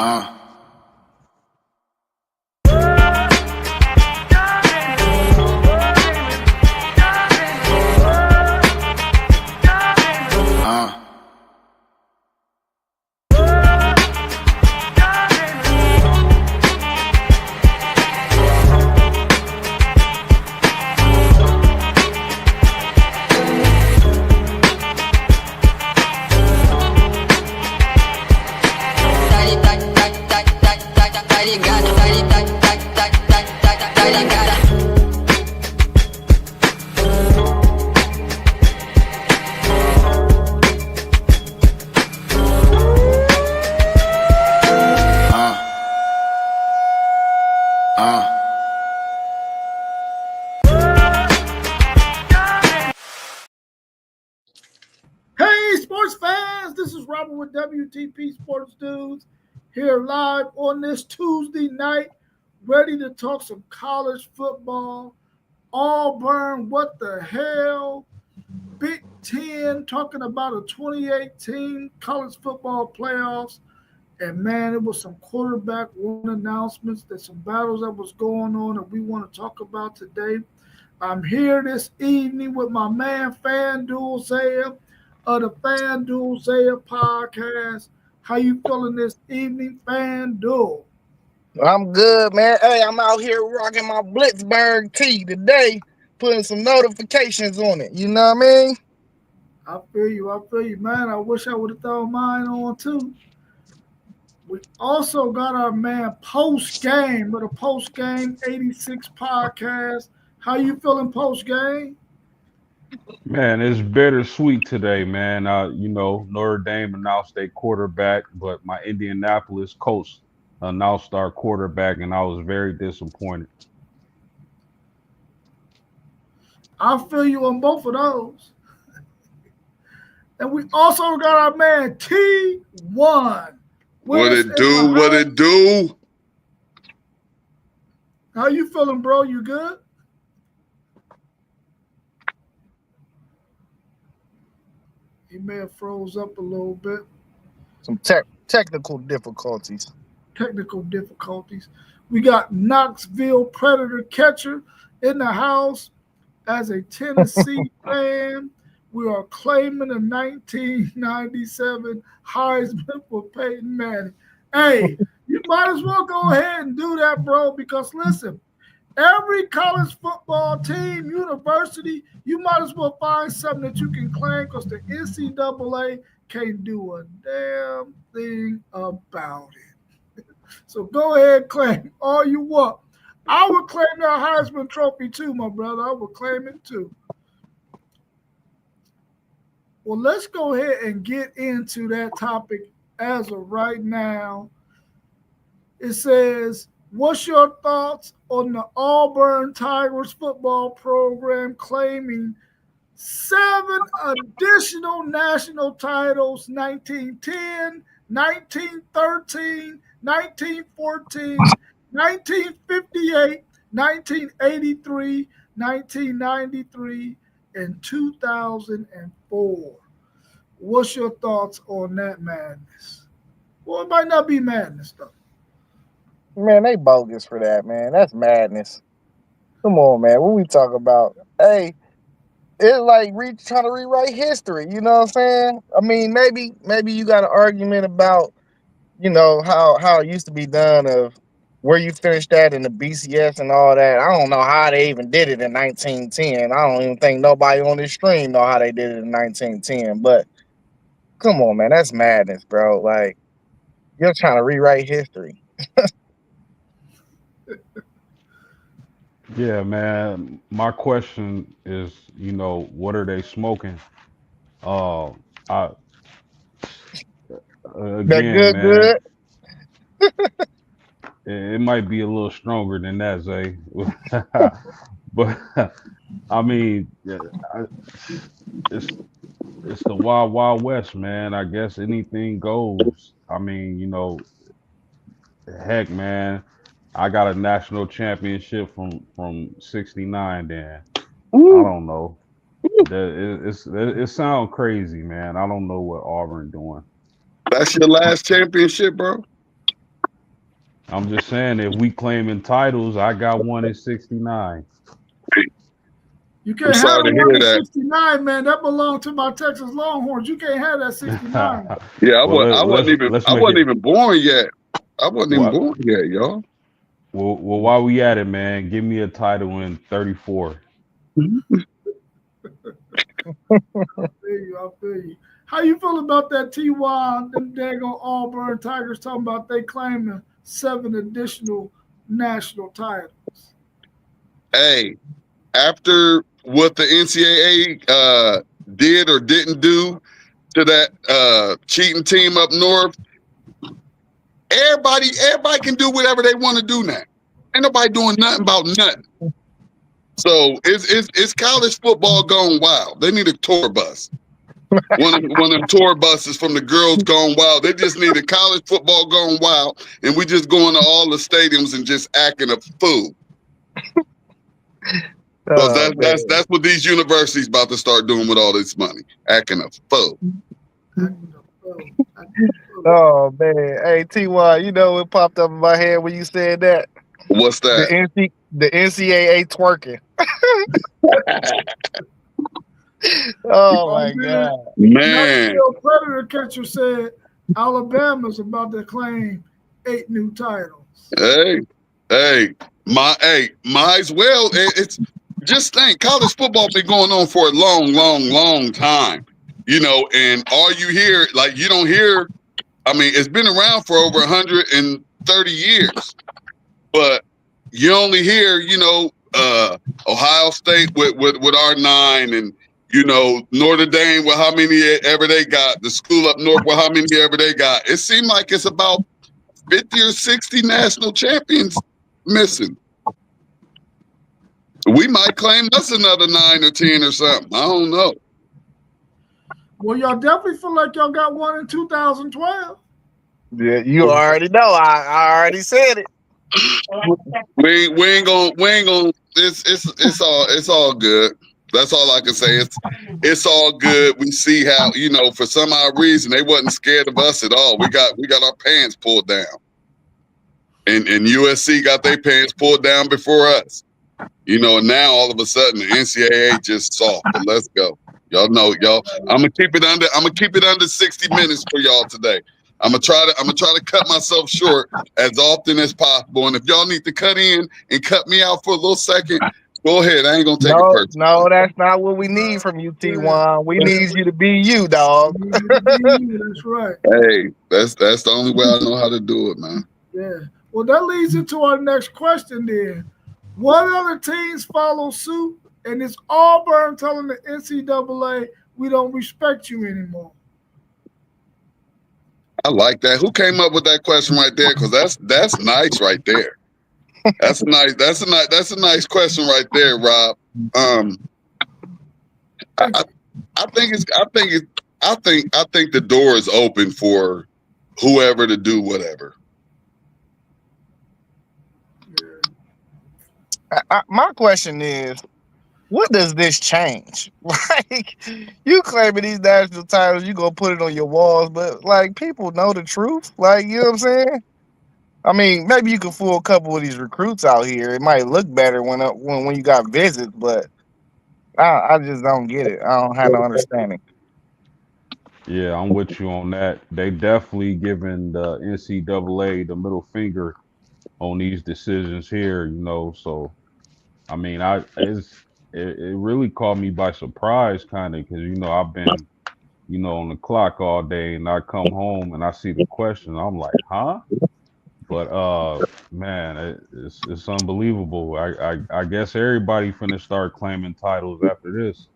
Uh. Hey, sports fans, this is Robert with WTP Sports Dudes here live on this Tuesday night, ready to talk some college football. Auburn, what the hell? Big Ten talking about a 2018 college football playoffs. And man, it was some quarterback one announcements. There's some battles that was going on that we want to talk about today. I'm here this evening with my man FanDuel Zaya of the FanDuel Zaya podcast. How you feeling this evening, FanDuel? I'm good, man. Hey, I'm out here rocking my Blitzburg tee today, putting some notifications on it. You know what I mean? I feel you, man. I wish I would have thrown mine on too. We also got our man Post Game with a Post Game 86 podcast. How you feeling post game? Man, it's bittersweet today, man. Notre Dame announced their quarterback, but my Indianapolis Colts announced our quarterback, and I was very disappointed. I feel you on both of those. And we also got our man T1. What it do? How you feeling, bro? You good? He may have froze up a little bit. Some technical difficulties. We got Knoxville Predator catcher in the house. As a Tennessee fan, we are claiming the 1997 Heisman for Peyton Manning. Hey, you might as well go ahead and do that, bro, because listen, every college football team, university, you might as well find something that you can claim because the NCAA can't do a damn thing about it. So go ahead and claim all you want. I would claim that Heisman Trophy too, my brother. I would claim it too. Well, let's go ahead and get into that topic as of right now. It says, what's your thoughts on the Auburn Tigers football program claiming 7 additional national titles, 1910, 1913, 1914, 1958, 1983, 1993, and 2004. What's your thoughts on that madness? Well, it might not be madness, though. Man, they bogus for that, man. That's madness. Come on, man. What we talk about? Hey, it's like trying to rewrite history. You know what I'm saying? I mean, maybe you got an argument about, how it used to be done of where you finished that in the BCS and all that. I don't know how they even did it in 1910. I don't even think nobody on this stream know how they did it in 1910. But come on, man, that's madness, bro. Like, you're trying to rewrite history. Yeah, man. My question is, what are they smoking? Again, man. It might be a little stronger than that, Zay. But I mean, it's the wild, wild west, man. I guess anything goes. I mean, heck, man. I got a national championship from '69. Then Ooh. I don't know. It sounds crazy, man. I don't know what Auburn doing. That's your last championship, bro? I'm just saying, if we claiming titles, I got one in '69. You can't I'm have sorry the to one hear in that. 69, man. That belonged to my Texas Longhorns. You can't have that 69. Yeah, Well, I wasn't even born yet. I wasn't even born yet, y'all. Well, while we at it, man, give me a title in '34. I feel you. How you feel about that T.Y., them daggone Auburn Tigers talking about they claiming 7 additional national titles? Hey, after what the NCAA did or didn't do to that cheating team up north, everybody can do whatever they want to do now. Ain't nobody doing nothing about nothing. So it's college football gone wild. They need a tour bus. One of them tour buses from the girls gone wild. They just need a college football gone wild, and we just going to all the stadiums and just acting a fool. Because that's what these universities about to start doing with all this money, acting a fool. Oh man, hey Ty, you know what popped up in my head when you said that? What's that? The NCAA twerking. Oh my God, man! Predator catcher said Alabama's about to claim 8 new titles. Might as well. It's just think, college football been going on for a long time, and all you hear, like, you don't hear. I mean, it's been around for over 130 years, but you only hear, Ohio State with R9, and Notre Dame with how many ever they got, the school up north with how many ever they got. It seemed like it's about 50 or 60 national champions missing. We might claim us another 9 or 10 or something. I don't know. Well, y'all definitely feel like y'all got one in 2012. Yeah, you already know. I already said it. We ain't gonna. It's all good. That's all I can say. It's all good. We see how, for some odd reason they wasn't scared of us at all. We got our pants pulled down, and USC got their pants pulled down before us. And now all of a sudden the NCAA just soft. But let's go. Y'all know, y'all. I'm gonna keep it under 60 minutes for y'all today. I'm gonna try to cut myself short as often as possible. And if y'all need to cut in and cut me out for a little second, go ahead. I ain't gonna take it personal. No, that's not what we need from you, T1. We need you to be you, dog. That's right. Hey, that's the only way I know how to do it, man. Yeah. Well, that leads into our next question then. What other teams follow suit? And it's Auburn telling the NCAA, we don't respect you anymore. I like that. Who came up with that question right there? Because that's nice right there. That's a nice question right there, Rob. I think the door is open for whoever to do whatever. My question is, what does this change? Like, you claiming these national titles, you gonna put it on your walls, but like, people know the truth. Like, you know what I'm saying? I mean, maybe you can fool a couple of these recruits out here. It might look better when you got visits, but I just don't get it. I don't have no understanding. Yeah, I'm with you on that. They definitely giving the NCAA the middle finger on these decisions here, So, I mean, it really caught me by surprise, kind of, because I've been, on the clock all day, and I come home and I see the question, I'm like, huh? But man, it's unbelievable. I guess everybody finna start claiming titles after this.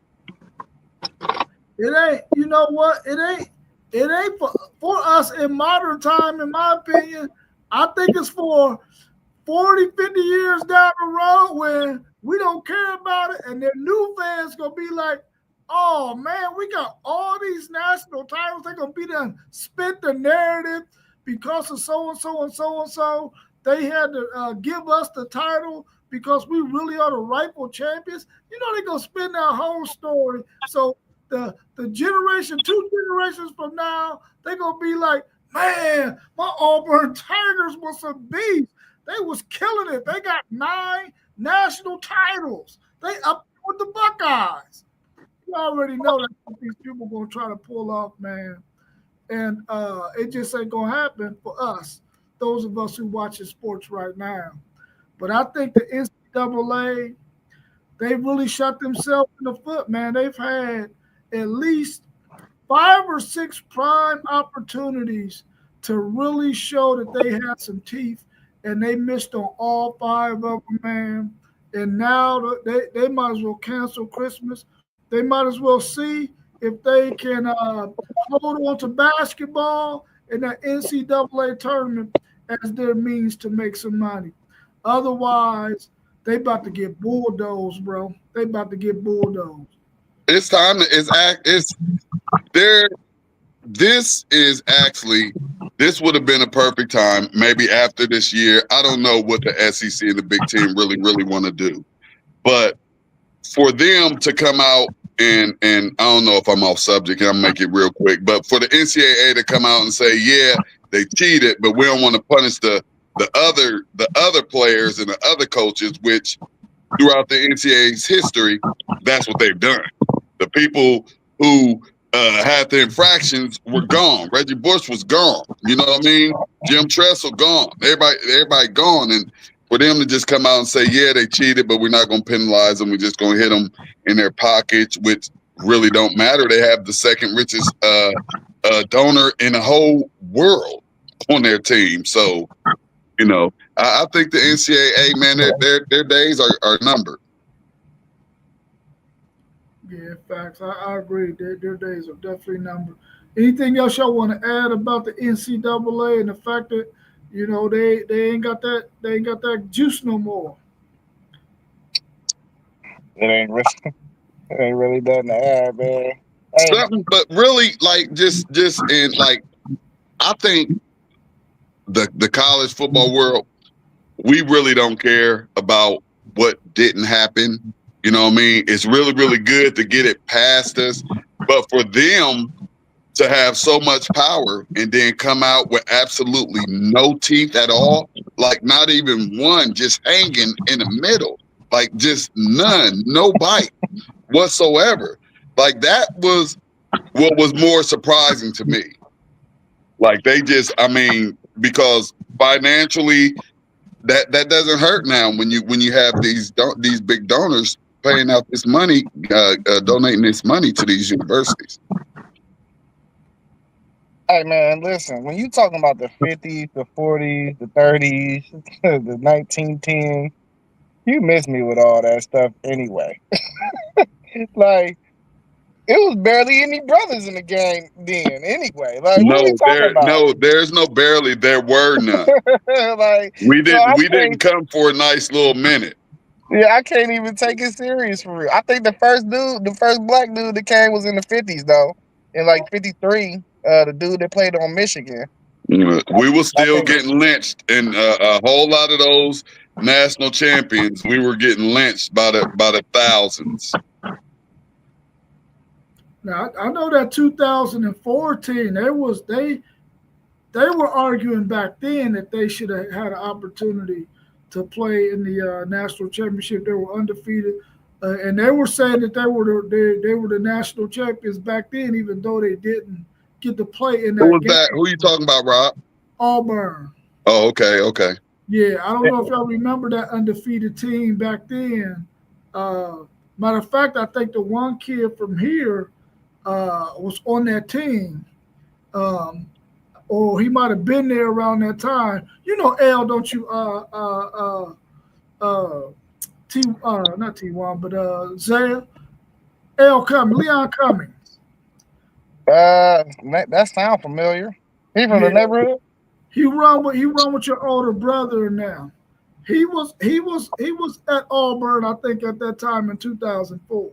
It ain't, you know what? It ain't for us in modern time, in my opinion. I think it's for 40, 50 years down the road when we don't care about it, and their new fans gonna be like, oh man, we got all these national titles. They're gonna be done spit the narrative because of so and so and so and so. They had to give us the title because we really are the rightful champions. They're gonna spin that whole story. So the generation, 2 generations from now, they're gonna be like, Man, my Auburn Tigers was some beast. They was killing it. They got 9 national titles. They up with the Buckeyes. You already know that's what these people gonna try to pull off, man. And it just ain't gonna happen for us, those of us who watching sports right now. But I think the NCAA, they really shot themselves in the foot, man. They've had at least 5 or 6 prime opportunities to really show that they had some teeth, and they missed on all 5 of them, man. And now they might as well cancel Christmas. They might as well see if they can hold on to basketball in that NCAA tournament as their means to make some money. Otherwise, they about to get bulldozed, bro. They about to get bulldozed. It's time to it's there. This would have been a perfect time. Maybe after this year, I don't know what the SEC and the Big Ten really want to do, but for them to come out and I don't know if I'm off subject, and I'll make it real quick, but for the NCAA to come out and say, yeah, they cheated, but we don't want to punish the other players and the other coaches, which throughout the NCAA's history, that's what they've done. The people who had the infractions were gone. Reggie Bush was gone. You know what I mean? Jim Tressel gone. Everybody gone. And for them to just come out and say, yeah, they cheated, but we're not going to penalize them. We're just going to hit them in their pockets, which really don't matter. They have the second richest donor in the whole world on their team. So, you know, I think the NCAA, man, their days are numbered. Yeah, facts. I agree. Their days are definitely numbered. Anything else y'all want to add about the NCAA and the fact that, you know, they ain't got that juice no more? It ain't really nothing to add, man. Hey. Something, but really, like just in like, I think the college football world, we really don't care about what didn't happen. You know what I mean? It's really, really good to get it past us. But for them to have so much power and then come out with absolutely no teeth at all, like not even one, just hanging in the middle, like just none, no bite whatsoever. Like that was what was more surprising to me. Like they just, I mean, because financially, that doesn't hurt now when you have these big donors paying out this money, donating this money to these universities. Hey man, listen, when you talking about the 50s, the 40s, the 30s, the 1910s, you miss me with all that stuff anyway. Like, it was barely any brothers in the gang then anyway. Like, what are we talking about? No, there's no barely, there were none. Like, we didn't come for a nice little minute. Yeah, I can't even take it serious for real. I think the first black dude that came was in the 50s though. In like 53, the dude that played on Michigan. We were still getting lynched, and a whole lot of those national champions, we were getting lynched by the thousands. Now I know that 2014, they were arguing back then that they should have had an opportunity to play in the national championship. They were undefeated, and they were saying that they were the national champions back then, even though they didn't get to play in that. Who was game. that? Who are you talking about, Rob? Auburn. Oh, okay. Yeah, I don't know if y'all remember that undefeated team back then. Matter of fact, I think the one kid from here was on that team. Or he might have been there around that time. You know, L, don't you? Not T1, but Zaya, Leon Cummings. That sounds familiar. He from the neighborhood. He run with your older brother now. He was at Auburn, I think, at that time in 2004.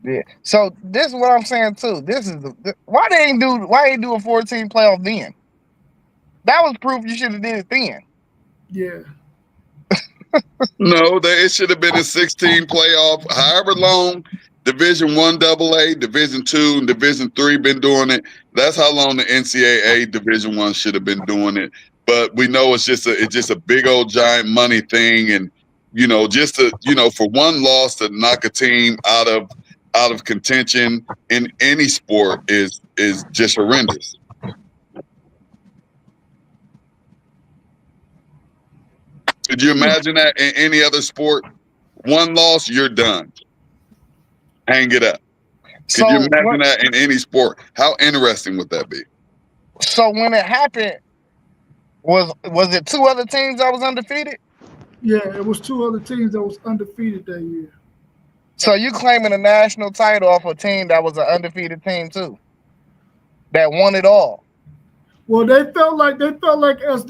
Yeah. So this is what I'm saying too. This is why they ain't do a 14 playoff then. That was proof you should have did it then. Yeah. No, it should have been a 16 playoff, however long Division I AA, Division II, and Division III been doing it. That's how long the NCAA Division I should have been doing it. But we know it's just a big old giant money thing, and just for one loss to knock a team out of contention in any sport is just horrendous. Could you imagine that in any other sport? One loss, you're done. Hang it up. Could you imagine that in any sport? How interesting would that be? So when it happened, was it 2 other teams that was undefeated? Yeah, it was 2 other teams that was undefeated that year. So you claiming a national title off a team that was an undefeated team too, that won it all? Well, they felt like as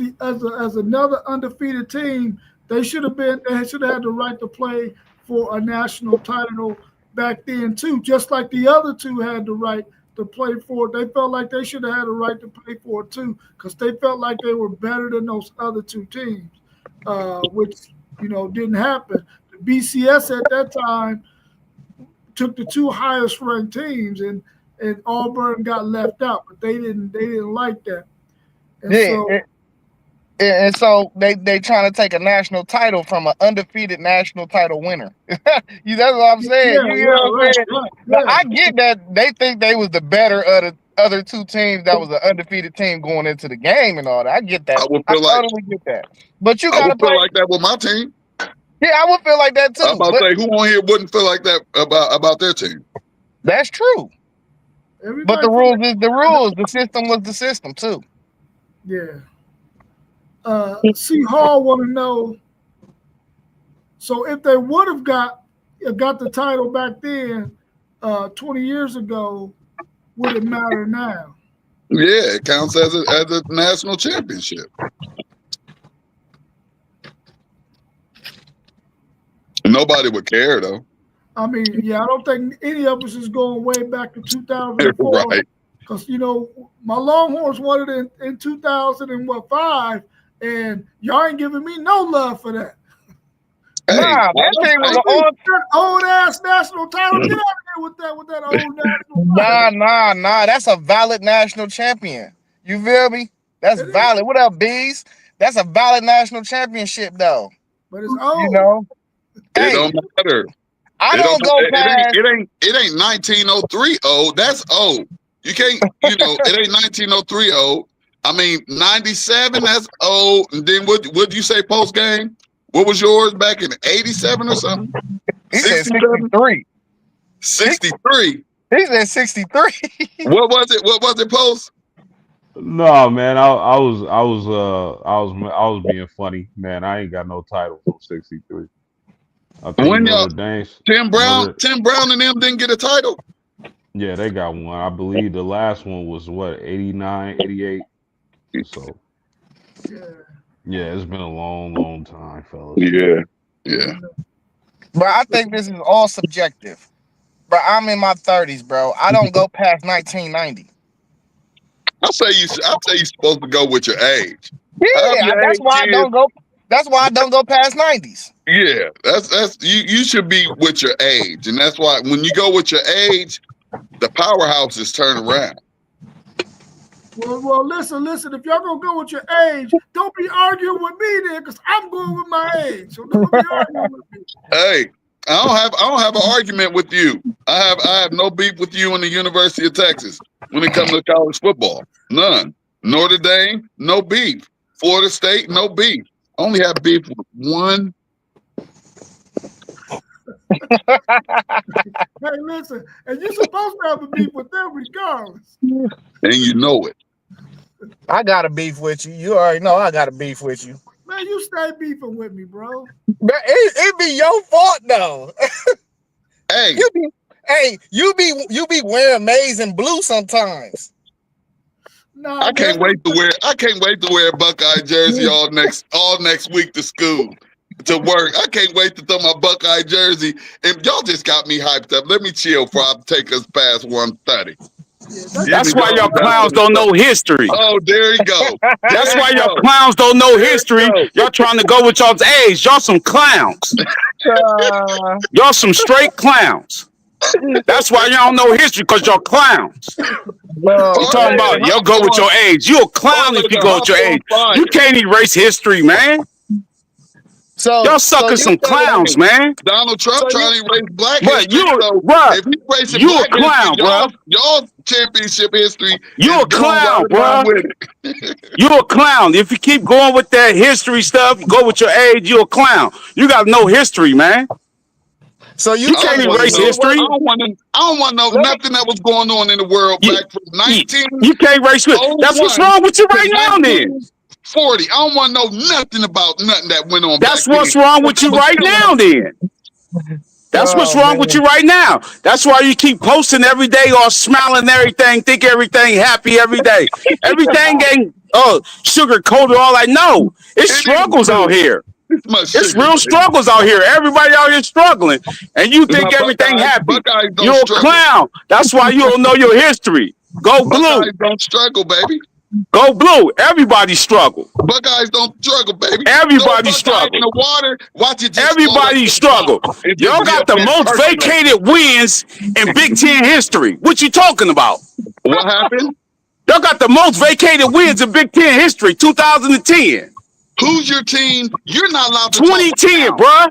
another undefeated team, they should have had the right to play for a national title back then too, just like the other 2 had the right to play for it. They felt like they should have had a right to play for it too, because they felt like they were better than those other 2 teams, which didn't happen. The BCS at that time took the 2 highest ranked teams, and Auburn got left out, but they didn't like that. And so they trying to take a national title from an undefeated national title winner. That's what I'm saying. Right. I get that they think they was the better of the other 2 teams that was an undefeated team going into the game and all that. I get that. I totally get that. But you gotta feel like that with my team. Yeah, I would feel like that too. I'm about to say, who on here wouldn't feel like that about their team? That's true. But the rules is the rules. The system was the system too. Yeah. C. Hall want to know. So if they would have got the title back then, 20 years ago, would it matter now? Yeah, it counts as a national championship. Nobody would care though. I mean, yeah, I don't think any of us is going way back to 2004. Right. Because my Longhorns won it in 2005, and y'all ain't giving me no love for that. Hey, that thing was an old ass national title. Get out of here with that old national title. Nah. That's a valid national champion. You feel me? That's valid. What up, Bees? That's a valid national championship, though. But it's old. It don't matter. I don't go past. It ain't 1903 old. That's old. You can't. It ain't 1903 old. I mean, 97. That's old. And then what you say post game? What was yours back in 87 or something? He said 63. 63. He said 63. What was it? What was it, post? No, man. I was being funny, man. I ain't got no title from 63. I think when Tim Brown and them didn't get a title. Yeah, they got one. I believe the last one was 89, 88. So yeah, it's been a long time, fellas. Yeah. But I think this is all subjective. But I'm in my 30s, bro. I don't go past 1990. I'll say you're supposed to go with your age. Yeah, that's why I don't go. That's why I don't go past 90s. Yeah, that's you should be with your age, and that's why when you go with your age, the powerhouses turn around. Well, listen. If y'all gonna go with your age, don't be arguing with me then, because I'm going with my age. So don't be arguing with me. Hey, I don't have an argument with you. I have no beef with you in the University of Texas when it comes to college football. None. Notre Dame, no beef. Florida State, no beef. Only have beef with one. Hey, listen, and you're supposed to have a beef with them regardless. And you know it. I got a beef with you. You already know I got a beef with you. Man, you stay beefing with me, bro. It be your fault though. Hey, you be wearing maize and blue sometimes. Nah, I can't wait to wear a Buckeye jersey all next week to school, to work. I can't wait to throw my Buckeye jersey. And y'all just got me hyped up. Let me chill before I take us past 1:30. That's why y'all clowns don't know history. Oh, there you go. That's why y'all clowns don't know history. Y'all trying to go with y'all's age. Y'all some clowns. Y'all some straight clowns. That's why y'all don't know history, because y'all clowns. No, You talking about y'all go with your age. You a clown if you go with your age. You can't erase history, man. so Y'all suckers some clowns, man. Donald Trump trying to erase black But history. you, So bruh, if you erasing you a black clown, history, bruh. y'all championship history. You is a going clown, right along bruh. with it. You a clown. If you keep going with that history stuff, go with your age, you a clown. You got no history, man. So You can't erase history. I don't want to know nothing that was going on in the world back from You can't erase it. That's what's wrong with you right now, then. 40. I don't want to know nothing about nothing that went on. That's back what's then. wrong with you right now, then. That's what's wrong with you right now. That's why you keep posting every day, all smiling and everything, think everything happy every day. Everything ain't sugar coated. All I know, it's struggles out here. It's real struggles out here. Everybody out here struggling, and you think everything happy. You're a clown. That's why you don't know your history. Go blue. Buckeyes don't struggle, baby. Go blue. Everybody struggle. Buckeyes don't struggle, baby. Everybody struggle. In the water, watch it. Everybody struggle. Y'all got the most vacated wins in Big Ten history. What you talking about? What happened? Y'all got the most vacated wins in Big Ten history, 2010. Who's your team? You're not allowed to 2010, bruh.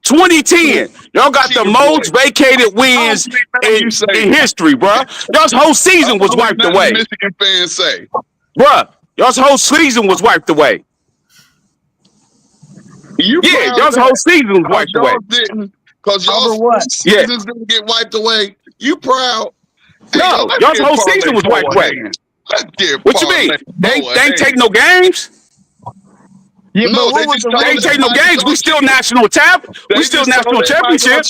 2010. Y'all got the most vacated wins in history, bruh. Y'all's whole season was wiped away. Michigan fans say, bruh, y'all's whole season was wiped away. Y'all's whole season was wiped away. Because y'all's seasons didn't get wiped away. You proud? No, y'all's whole season was wiped away. What you mean? They ain't take no games? Yeah, no, they ain't take no games. We still national We still national championship.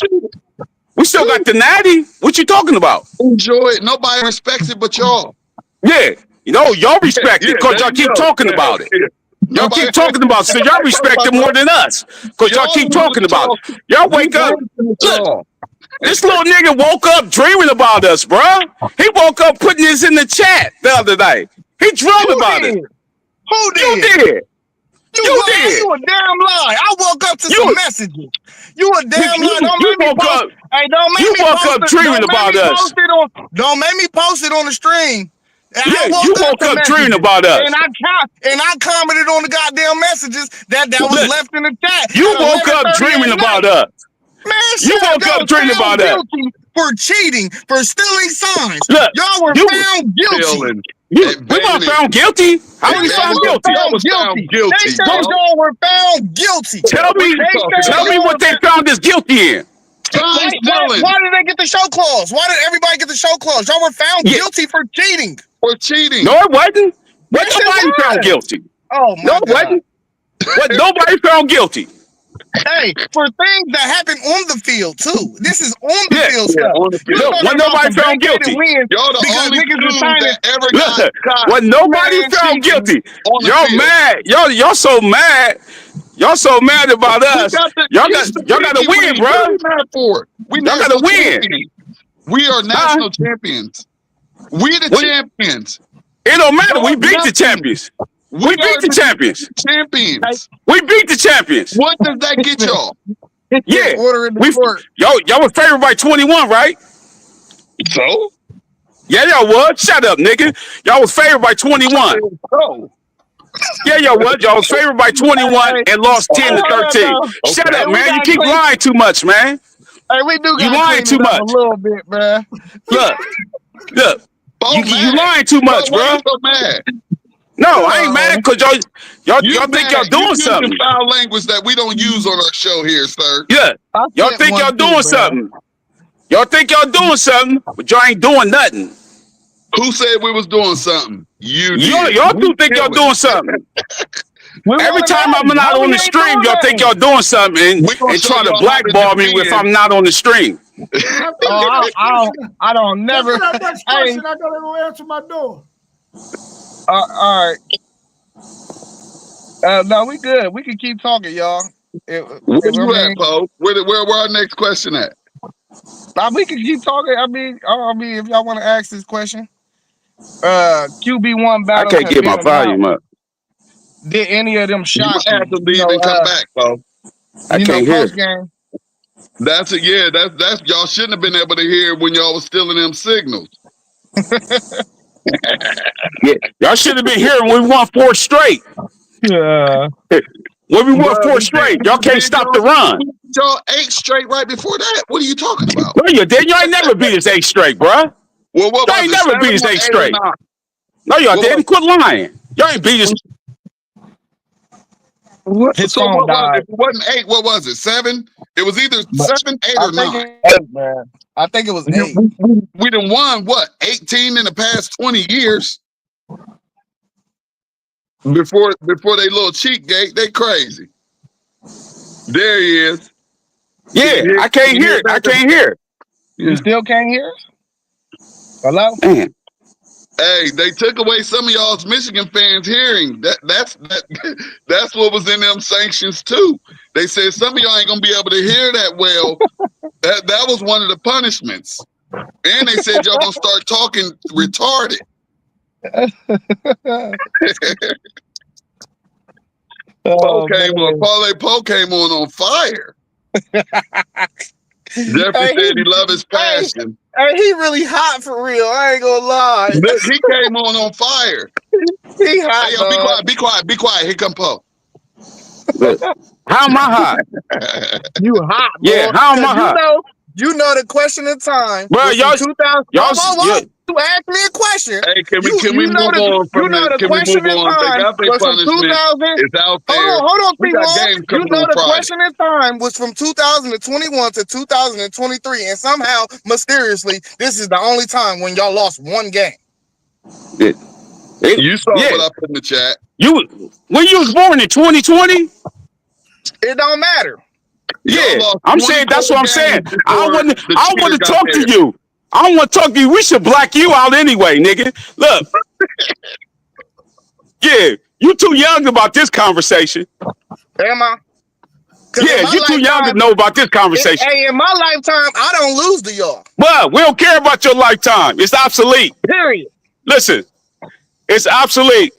We still got the natty. What you talking about? Enjoy it. Nobody respects it but y'all. Yeah, y'all respect it because y'all keep talking about it. Y'all keep talking about it, so y'all respect it more than us because y'all keep talking about it. Y'all wake up. Look, this little nigga woke up dreaming about us, bro. He woke up putting this in the chat the other night. He dreamed about it. Who did? You did. You did. You a damn lie. I woke up to some messages. You a damn lie. Don't make me post. Hey, don't make me woke up dreaming about us. Don't make me post it on the stream. Yeah, you woke up dreaming about us. And I commented on the goddamn messages that was left in the chat. You woke up dreaming about us. Man, you woke up dreaming about us. For cheating, for stealing signs. Look, y'all were found guilty. We weren't found guilty. How were we found guilty? They said y'all were found guilty. Tell me what they found us guilty in. Why did they get the show clause? Why did everybody get the show clause? Y'all were found guilty for cheating. For cheating. No, it wasn't. Nobody found guilty. Oh my God. It wasn't. Nobody found guilty. Hey, for things that happen on the field too. This is on the field stuff. On the field. When nobody found guilty. Y'all the only team that ever got caught. When nobody found guilty. Y'all mad. Y'all so mad. Y'all so mad about us. Y'all got to win, bro. Y'all got to win. We are national champions. We the champions. It don't matter. We beat the champions. We beat the champions. We beat the champions. What does that get y'all? Yeah. Y'all were favored by 21, right? So? Yeah, y'all was. Shut up, nigga. Y'all was favored by 21. Yeah, y'all was. Y'all was favored by 21 and lost 10 to 13. Shut up, man. You keep lying too much, man. Hey, we do got you lying too much. A little bit, man. Look. You lying too much, bro. So mad? No, I ain't mad because y'all think y'all doing something. Foul language that we don't use on our show here, sir. Yeah, y'all think y'all doing something. Y'all think y'all doing something, but y'all ain't doing nothing. Who said we was doing something? You did. Y'all do think y'all doing something. Every time I'm not on the stream, y'all think y'all doing something and try to blackball me if I'm not on the stream. I don't never. That's my next question. I gotta go answer my door. All right. No, we good. We can keep talking, y'all. Where you at, Poe? Where our next question at? We can keep talking. I mean, if y'all want to ask this question, QB1 battle. I can't get my volume up. Did any of them shock you? Have to leave and come back, Poe. I can't hear. That's it. Yeah, that's y'all shouldn't have been able to hear when y'all was stealing them signals. Yeah, y'all should have been here when we won 4 straight. Yeah. When we won 4 straight, y'all can't stop the run. Y'all 8 straight right before that. What are you talking about? No, you didn't. Y'all ain't never beat us 8 straight, bruh. Well, what Y'all ain't was it? never beat us 8 straight. No, y'all didn't. Quit lying. Y'all ain't beat us. His So phone what was died. it? If it wasn't 8, what was it? 7? It was either 7, 8, I or think 9. 8, man. I think it was 8. We done won what 18 in the past 20 years. Before they little cheat gate, they crazy. There he is. Yeah, I can't hear it. I can't hear it. You still can't hear us? Hello? Man. Hey, they took away some of y'all's Michigan fans' hearing. That's what was in them sanctions too. They said some of y'all ain't gonna be able to hear that well. That was one of the punishments. And they said y'all gonna start talking retarded. Parlay Poe came on fire. Jeffrey said he loved his passion. Hey, he really hot for real. I ain't gonna lie. Look, he came on fire. He hot. Hey, yo, be quiet. Here come Poe. How am I hot? You hot, bro. Yeah, how am I hot? You know the question of time. Bro, y'all 2000. You asked me a question. Hey, can we move on from the question of time? They got their punishment. It's out there. Hold on, we got games coming you know on the Friday. question of time was from 2021 to 2023, and somehow, mysteriously, this is the only time when y'all lost one game. You saw what I put in the chat. When you was born in 2020? It don't matter. Yeah, I'm saying that's what I'm saying. I want to talk to you. I don't want to talk to you. We should black you out anyway, nigga. Look. Yeah, you too young about this conversation. Am I? Yeah, you too young to know about this conversation. Hey, in my lifetime, I don't lose to y'all. But we don't care about your lifetime. It's obsolete. Period. Listen, it's obsolete.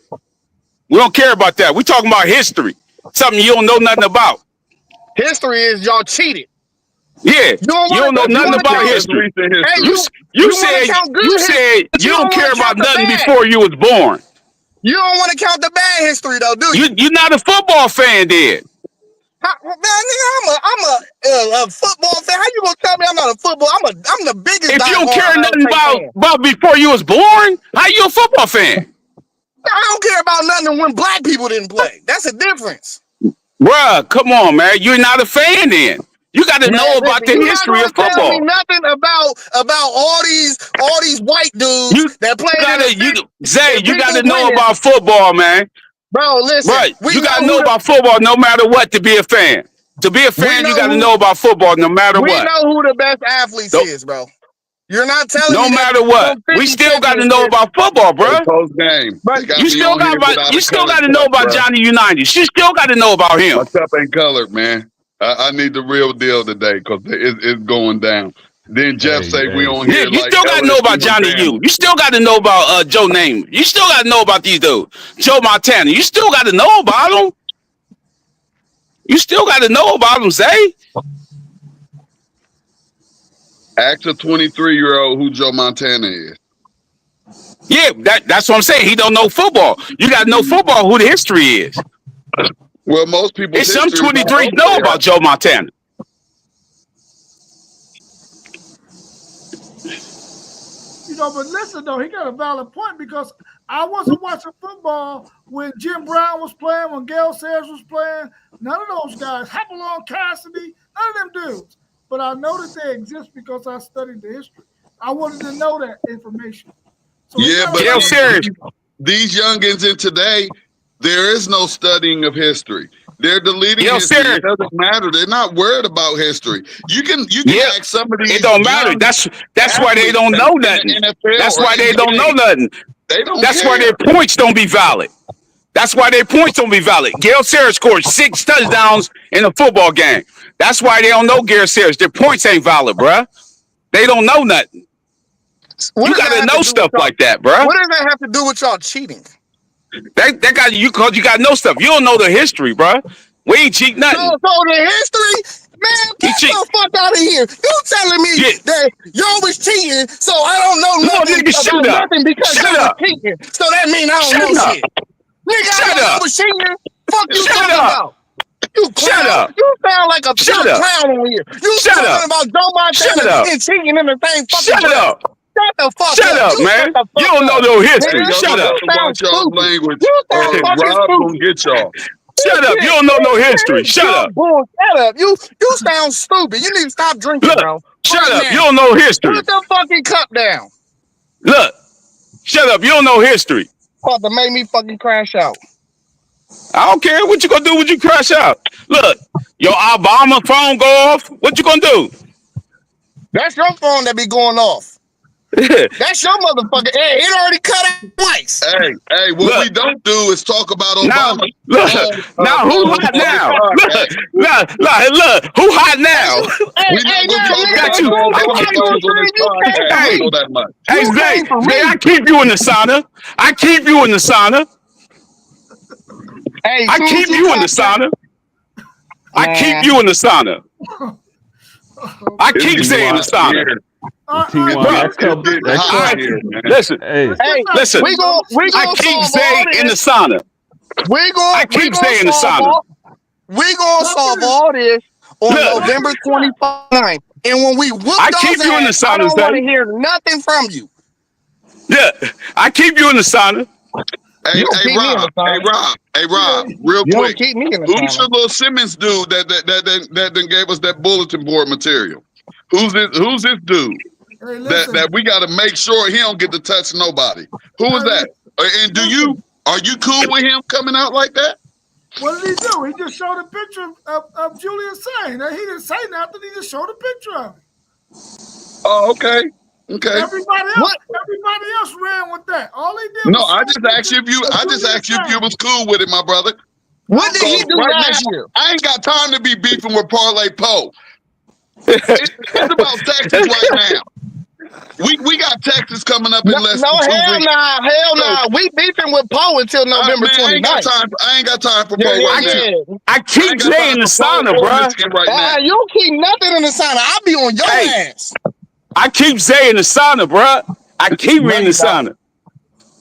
We don't care about that. We talking about history. Something you don't know nothing about. History is y'all cheated. Yeah, you don't know nothing about history. Hey, you said you don't care about nothing before you was born. You don't want to count the bad history though, do you? You're not a football fan, then. Man, nigga, I'm a football fan. How you gonna tell me I'm not a football? I'm the biggest. If you don't care nothing about before you was born, how you a football fan? I don't care about nothing when black people didn't play. That's a difference. Bruh, come on, man. You're not a fan then. You got to know about the history of football. Tell me nothing about all these white dudes that play. Zay, you got to know about football, man. Bro, listen. Right. You got to know about football no matter what to be a fan. To be a fan, you got to know about football no matter what. We know who the best athletes is, bro. You're not telling me. No matter what, we still got to know about football, bro. Post game. But you still got to know about Johnny Unitas. You still got to know about him. My cup ain't colored, man. I need the real deal today because it's going down. Then Jeff say we on here. You still got to know about Johnny U. You still got to know about Joe Namath. You still got to know about these dudes. Joe Montana. You still got to know about them. You still got to know about them, Zay. Ask a 23-year-old who Joe Montana is. Yeah, that's what I'm saying. He don't know football. You got to know football, who the history is. Well, most people. It's some 23 know about Joe Montana. You know, but listen though, he got a valid point because I wasn't watching football when Jim Brown was playing, when Gale Sayers was playing. None of those guys, Hopalong Cassidy, none of them dudes. But I know that they exist because I studied the history. I wanted to know that information. So yeah, but these youngins in today, there is no studying of history. They're deleting history. It doesn't matter. They're not worried about history. You can ask somebody. It don't matter. That's why they don't know nothing. That's why they don't know nothing. That's why their points don't be valid. That's why their points don't be valid. Gale Sayers scored 6 touchdowns in a football game. That's why they don't know Gale Sayers. Their points ain't valid, bruh. They don't know nothing. You got to know stuff like that, bruh. What does that have to do with y'all cheating? That got you got to know stuff. You don't know the history, bruh. We ain't cheat nothing. So the history, Man, He get cheat. the fuck out of here. You telling me Yeah. that y'all was cheating, so I don't know No, nothing nigga, shut about up. nothing because Shut y'all was up. cheating. So that means I don't Shut know up. shit. Nigga, I Shut know y'all up. was cheating. Fuck you Shut talking up. about. You clown. Shut up. You sound like a Shut pure up. clown on here. You Shut talking up. about Joe Shut Montana up. and cheating in the same fucking Shut breath. up. Shut the fuck Shut up. up, You shut man. the You fuck don't know up. no Hey, history. Nigga, y'all Shut gonna up. have you to sound watch y'all's stupid. language. You sound fucking Rob gonna stupid. get y'all. Shut up. You don't know no history. Shut up. Shut up. You sound stupid. You need to stop drinking, Look. bro. Shut Right up. You now. don't know history. Put the fucking cup down. Look. Shut up. You don't know history. About to make me fucking crash out. I don't care. What you gonna do when you crash out? Look. Your Obama phone go off. What you gonna do? That's your phone that be going off. That's your motherfucking. Hey, it already cut out twice. Hey, what we don't do is talk about Now, Obama. now who hot now? Look, who hot now? Hey, We're not gonna now, talk nigga, Got about you. as no soon as I you Obama keep got your phones on this dream, you came podcast. for I Hey, me. know that much. hey, You Zay, came for me. I keep you in the sauna. I keep you in the sauna. Hey, I soon as keep you in the sauna. I keep you in the sauna. I keep saying the sauna. T1, that cup, Getting that hot cup. here, man. Listen, Hey, Hey, listen. we gonna I keep solve Zay all in the this. sauna. We I keep saying the sauna. solve all this on Look, November 29th. And when we whoop I y'all's keep you in the ass, I sauna, don't want to Zay. hear nothing from you. Yeah, I keep you in the sauna. Hey, You don't keep me in the sauna. Rob, real You don't quick. keep me in the Who's sauna. the little Simmons dude that then gave us that bulletin board material? Who's this dude Hey, listen. that we got to make sure he don't get to touch nobody? Who is that? And are you cool with him coming out like that? What did he do? He just showed a picture of Julius saying that he didn't say nothing. He just showed a picture of him. Oh, okay. Everybody else ran with that. All he did No, was I just asked you if you was cool with it, my brother. What did he do Right last now, year? I ain't got time to be beefing with Parlay Poe. It's about Texas right now. We got Texas coming up in less than 2 weeks. Hell nah. We beefing with Poe until November 29th. I ain't got time for Poe right now. I keep saying the sauna, bro. Right now. You don't keep nothing in the sauna. I'll be on your ass. I keep saying the sauna, bro. I keep in the sauna.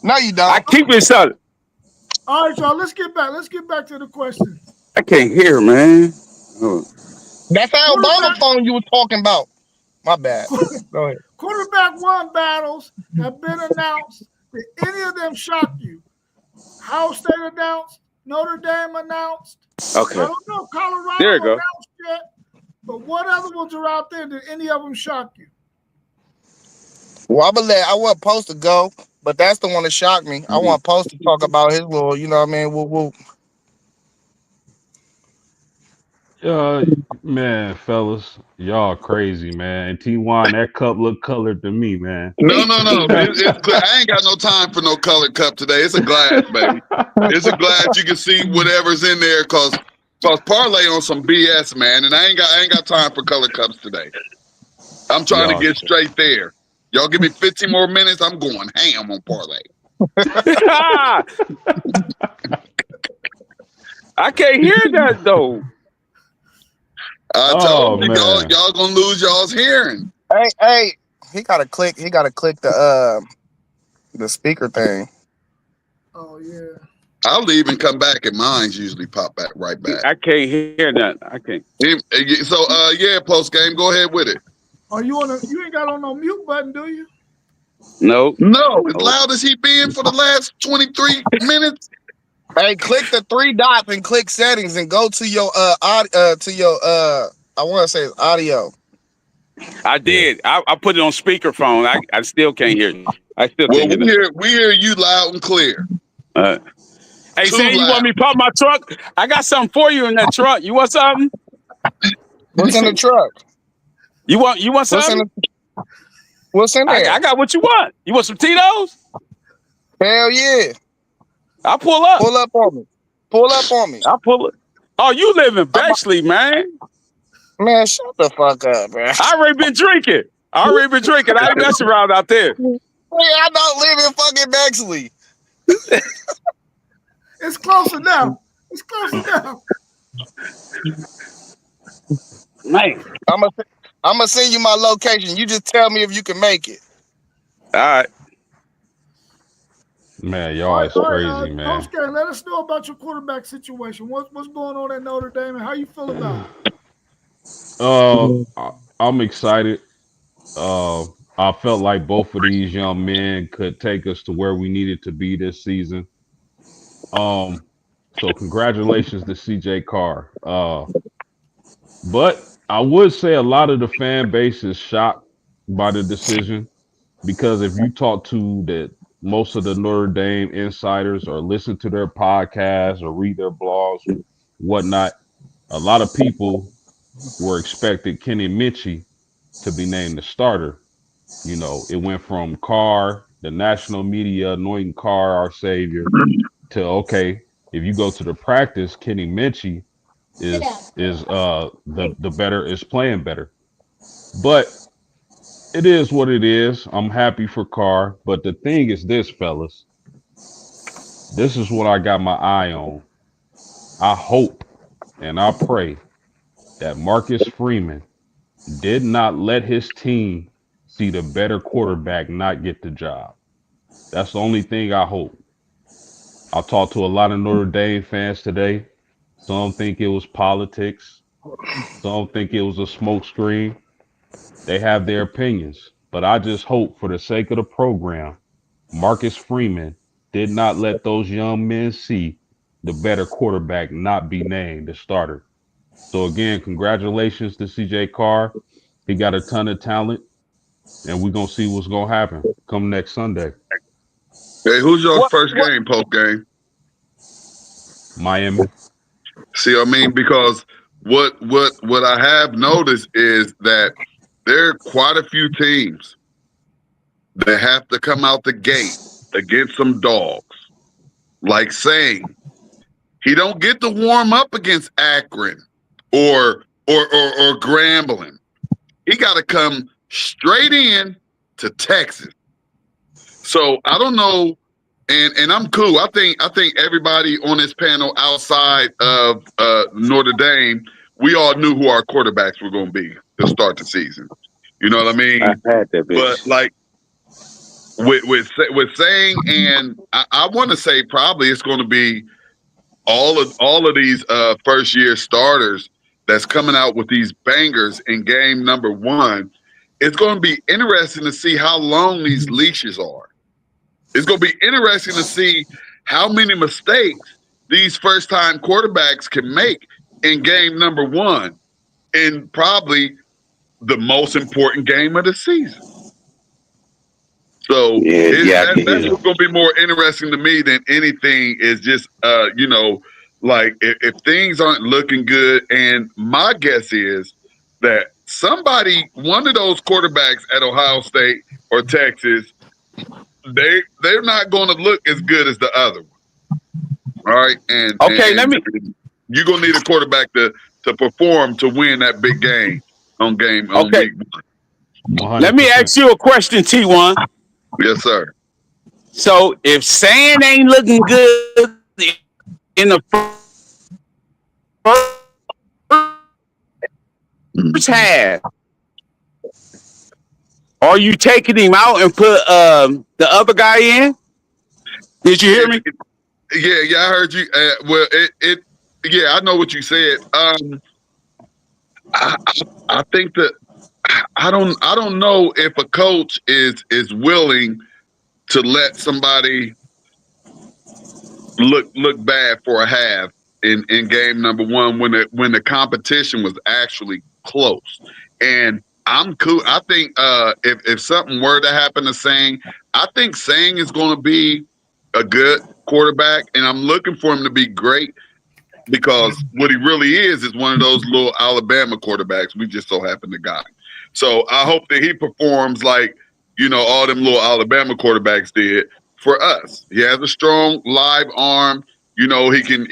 No, you don't. I keep in the sauna. All right, y'all. Let's get back to the question. I can't hear, man. That's how Obama phone you was talking about. My bad. Go ahead. Quarterback one battles have been announced. Did any of them shock you? Ohio State announced. Notre Dame announced. Okay. I don't know. Colorado There you go. announced yet. But what other ones are out there? Did any of them shock you? Well, I want Post to go, but that's the one that shocked me. I want Post to talk about his little, you know what I mean? Woo. Man, fellas, y'all crazy, man. And T1, that cup look colored to me, man. No. I ain't got no time for no colored cup today. It's a glass, baby. It's a glass. You can see whatever's in there because Parlay on some BS, man. And I ain't got time for colored cups today. I'm trying to get straight there. Y'all give me 15 more minutes. I'm going ham on Parlay. I can't hear that though. I told you y'all gonna lose y'all's hearing. Hey, he gotta click the speaker thing. Oh yeah. I'll leave and come back, and mine's usually pop back right back. I can't hear that. I can't. So yeah, post game. Go ahead with it. Are you you ain't got on no mute button, do you? No, as loud as he been for the last 23 minutes. Hey, click the 3 dots and click settings and go to your I want to say audio. I did. I put it on speakerphone. I still can't hear you. I still can't hear. We hear you loud and clear. Hey, say you want me to pop my truck? I got something for you in that truck. You want something? What's in the truck? You want something? What's in there? I got what you want. You want some Tito's? Hell yeah. I'll pull up. Pull up on me. I'll pull it. Oh, you live in Bexley, man. Man, shut the fuck up, bro. I already been drinking. I ain't messing around out there. Hey, I don't live in fucking Bexley. It's close enough. Man. I'm gonna send you my location. You just tell me if you can make it. All right. Man, y'all is crazy, man. Coach K, let us know about your quarterback situation. What's going on at Notre Dame and how you feel about it? I'm excited. I felt like both of these young men could take us to where we needed to be this season. So congratulations to CJ Carr. But I would say a lot of the fan base is shocked by the decision because if you talk to most of the Notre Dame insiders or listen to their podcasts or read their blogs, whatnot, a lot of people were expecting Kenny Minchey to be named the starter. You know, it went from Carr, the national media anointing Carr our savior, to okay, if you go to the practice, Kenny Minchey is the better is playing better. But it is what it is. I'm happy for Carr. But the thing is this, fellas, this is what I got my eye on. I hope and I pray that Marcus Freeman did not let his team see the better quarterback not get the job. That's the only thing I hope. I talked to a lot of Notre Dame fans today. Some think it was politics. Some think it was a smokescreen. They have their opinions. But I just hope for the sake of the program, Marcus Freeman did not let those young men see the better quarterback not be named the starter. So again, congratulations to CJ Carr. He got a ton of talent, and we're going to see what's going to happen come next Sunday. Hey, who's your first game, post game? Miami. See, I mean, because what I have noticed is that there are quite a few teams that have to come out the gate against some dogs. Like saying he don't get to warm up against Akron or Grambling. He got to come straight in to Texas. So I don't know, and I'm cool. I think everybody on this panel outside of Notre Dame, we all knew who our quarterbacks were going to be to start the season. You know what I mean? I had that bitch. But like with saying, and I want to say probably it's going to be all of these first year starters that's coming out with these bangers in game number one. It's going to be interesting to see how long these leashes are. It's going to be interesting to see how many mistakes these first-time quarterbacks can make in game number one in probably the most important game of the season. So that's what's going to be more interesting to me than anything is just, like if things aren't looking good. And my guess is that one of those quarterbacks at Ohio State or Texas, they're not going to look as good as the other one. All right. And you're going to need a quarterback to perform to win that big game on week one. 100%. Let me ask you a question, T1. Yes, sir. So if Sand ain't looking good in the first half, are you taking him out and put the other guy in? Did you hear me? Yeah, I heard you. Well, I know what you said. I think that I don't know if a coach is willing to let somebody look bad for a half in game number one when the competition was actually close. And I'm cool. I think if something were to happen to Sang, I think Sang is going to be a good quarterback, and I'm looking for him to be great because what he really is one of those little Alabama quarterbacks. We just so happen to got him. So I hope that he performs like, all them little Alabama quarterbacks did for us. He has a strong live arm. He can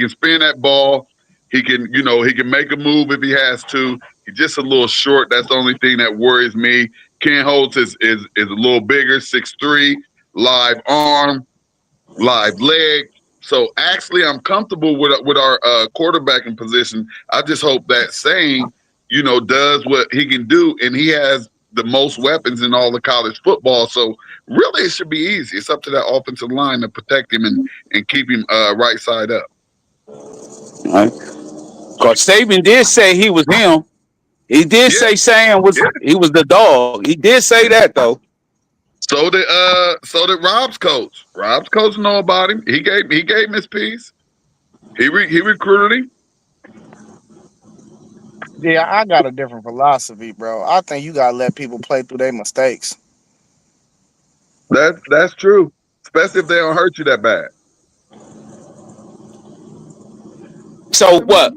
spin that ball. He can make a move if he has to. He's just a little short. That's the only thing that worries me. Ken Holtz is a little bigger, 6'3", live arm, live leg. So actually, I'm comfortable with our quarterbacking position. I just hope that Sang does what he can do, and he has the most weapons in all of college football. So really, it should be easy. It's up to that offensive line to protect him and keep him right side up. Right? Because Saban did say he was him. He did say Sam was he was the dog. He did say that though. So did Rob's coach. Rob's coach know about him. He gave him his piece. He recruited him. Yeah, I got a different philosophy, bro. I think you gotta let people play through their mistakes. That's true, especially if they don't hurt you that bad. So what?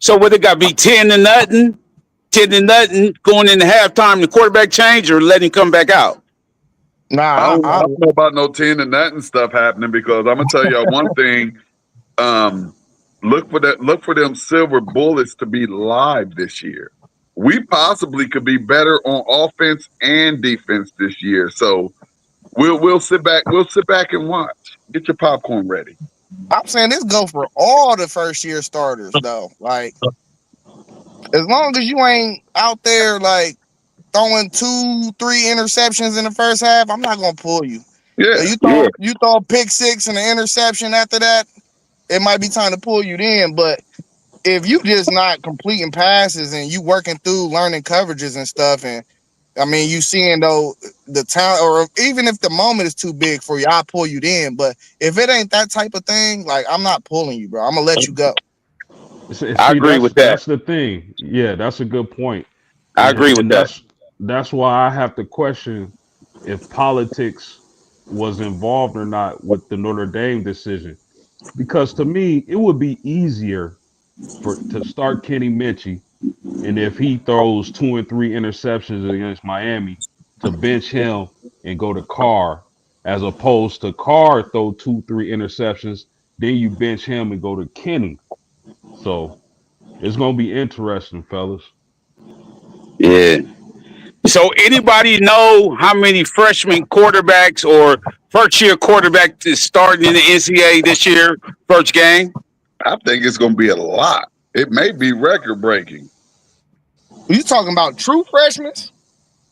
So what, it got to be 10-0, 10-0 going into halftime, the quarterback change, or let him come back out? Nah, I don't know about no 10-0 stuff happening, because I'm gonna tell y'all one thing. Look for them silver bullets to be live this year. We possibly could be better on offense and defense this year. So we'll sit back and watch. Get your popcorn ready. I'm saying this go for all the first year starters though. Like, as long as you ain't out there like throwing 2-3 interceptions in the first half, I'm not gonna pull you. Yeah. You throw a pick six and an interception after that, it might be time to pull you then. But if you just not completing passes and you working through learning coverages and stuff, and I mean you seeing though the talent, or even if the moment is too big for you, I'll pull you then. But if it ain't that type of thing, like, I'm not pulling you, bro. I'm gonna let you go. See, I agree with that. That's the thing. Yeah, that's a good point. I agree with that. That's why I have to question if politics was involved or not with the Notre Dame decision. Because to me, it would be easier to start Kenny Minchie, and if he throws 2 and 3 interceptions against Miami, to bench him and go to Carr, as opposed to Carr throw 2-3 interceptions, then you bench him and go to Kenny. So it's gonna be interesting, fellas. Yeah. So anybody know how many freshman quarterbacks or first year quarterbacks is starting in the NCAA this year, first game? I think it's going to be a lot. It may be record breaking. You talking about true freshmen?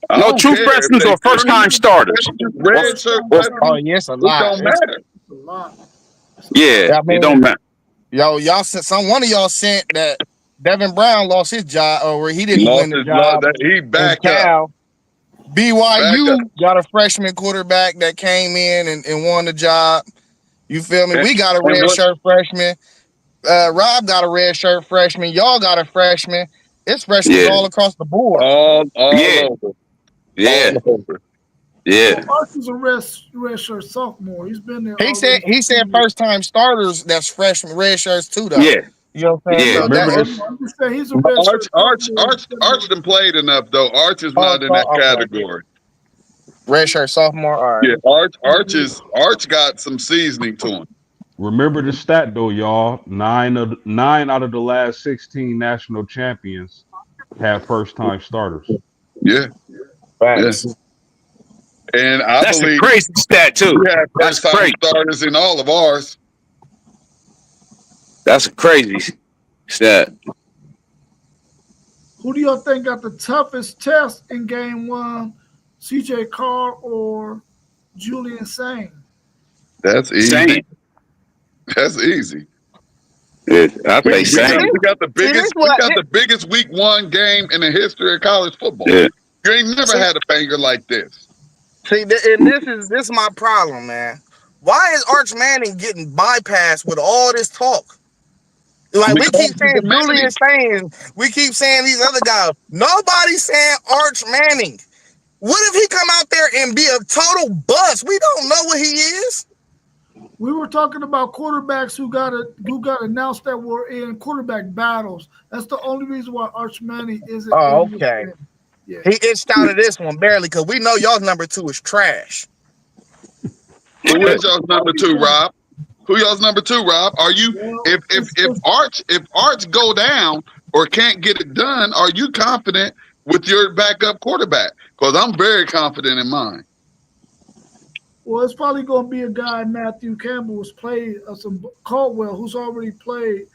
No, true freshmen or first time starters. Red shirt. Oh yes, a lot. It don't matter. It's a lot. Yeah, I mean, it don't matter. Y'all sent one of y'all sent that Devin Brown lost his job, or he didn't win the job. He back up. BYU got a freshman quarterback that came in and won the job. You feel me? We got a red shirt freshman. Rob got a red shirt freshman. Y'all got a freshman. It's freshmen all across the board. All over. Yeah. All over. Yeah. Mark is a red shirt sophomore. He's been there. He said first time starters that's freshman red shirts too though. Yeah. You know what I'm saying? Yeah. So Remember I'm just saying he's a red shirt. Arch done played enough though. Arch is not in that category. Red shirt sophomore. All right. Yeah, Arch got some seasoning to him. Remember the stat though, y'all. 9 out of the last 16 national champions have first time starters. Yeah. Yes. Yeah. And That's believe a crazy stat too. we have That's first time crazy. starters in all of ours. That's a crazy stat. Who do y'all think got the toughest test in game one? CJ Carr or Julian Sane? That's easy. Same. That's easy. Yeah, I We think same. got the biggest week one game in the history of college football. Yeah. You ain't never had a banger like this. See, and this is my problem, man. Why is Arch Manning getting bypassed with all this talk? Like, we keep saying Julian Sane, we keep saying these other guys. Nobody's saying Arch Manning. What if he come out there and be a total bust? We don't know what he is. We were talking about quarterbacks who got announced that were in quarterback battles. That's the only reason why Arch Manning isn't. Oh, okay. Yeah. He itched out of this one barely because we know y'all's number 2 is trash. Who is y'all's number 2, Rob? Who y'all's number 2, Rob? Are you if Arch go down or can't get it done, are you confident with your backup quarterback? Because I'm very confident in mine. Well, it's probably going to be a guy, Matthew Campbell, who's played some Caldwell, who's already played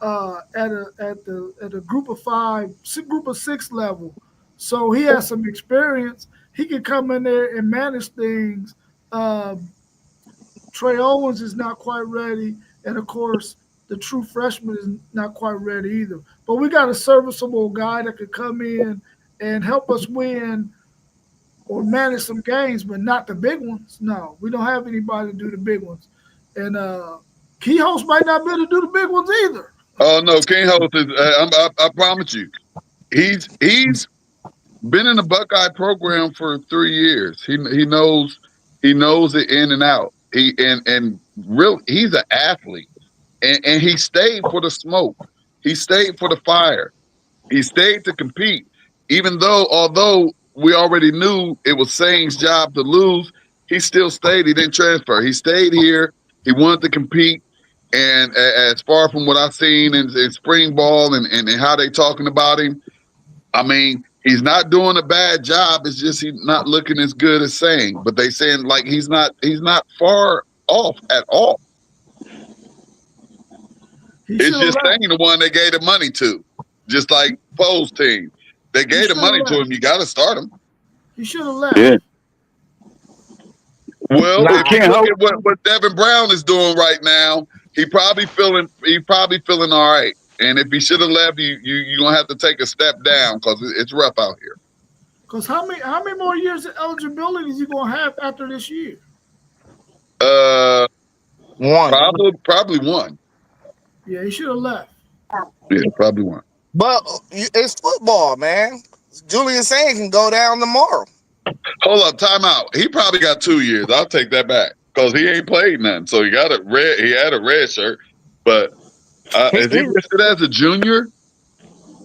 at a group of 5, group of 6 level. So he has some experience. He can come in there and manage things. Trey Owens is not quite ready, and of course, the true freshman is not quite ready either. But we got a serviceable guy that could come in and help us win or manage some games, but not the big ones. No, we don't have anybody to do the big ones. And Keyhouse might not be able to do the big ones either. Oh no, King Host is. I promise you, he's been in the Buckeye program for 3 years. He knows it in and out. He's an athlete, and he stayed for the smoke. He stayed for the fire. He stayed to compete, although we already knew it was Sain's job to lose. He still stayed. He didn't transfer. He stayed here. He wanted to compete. And as far from what I've seen in spring ball and how they talking about him, I mean, he's not doing a bad job. It's just he's not looking as good as Sain. But they saying like he's not far off at all. It's just Sain the one they gave the money to, just like Poe's team. They gave the money to him. You got to start him. He should have left. Yeah. Well, if you look at what Devin Brown is doing right now, he probably feeling all right. And if he should have left, you're gonna have to take a step down because it's rough out here. Because how many more years of eligibility is he gonna have after this year? One. Probably one. Yeah, he should have left. Yeah, probably one. But it's football, man. Julian Sain can go down tomorrow. Hold up, time out. He probably got 2 years. I'll take that back because he ain't played none. So he had a red shirt, but is he listed as a junior?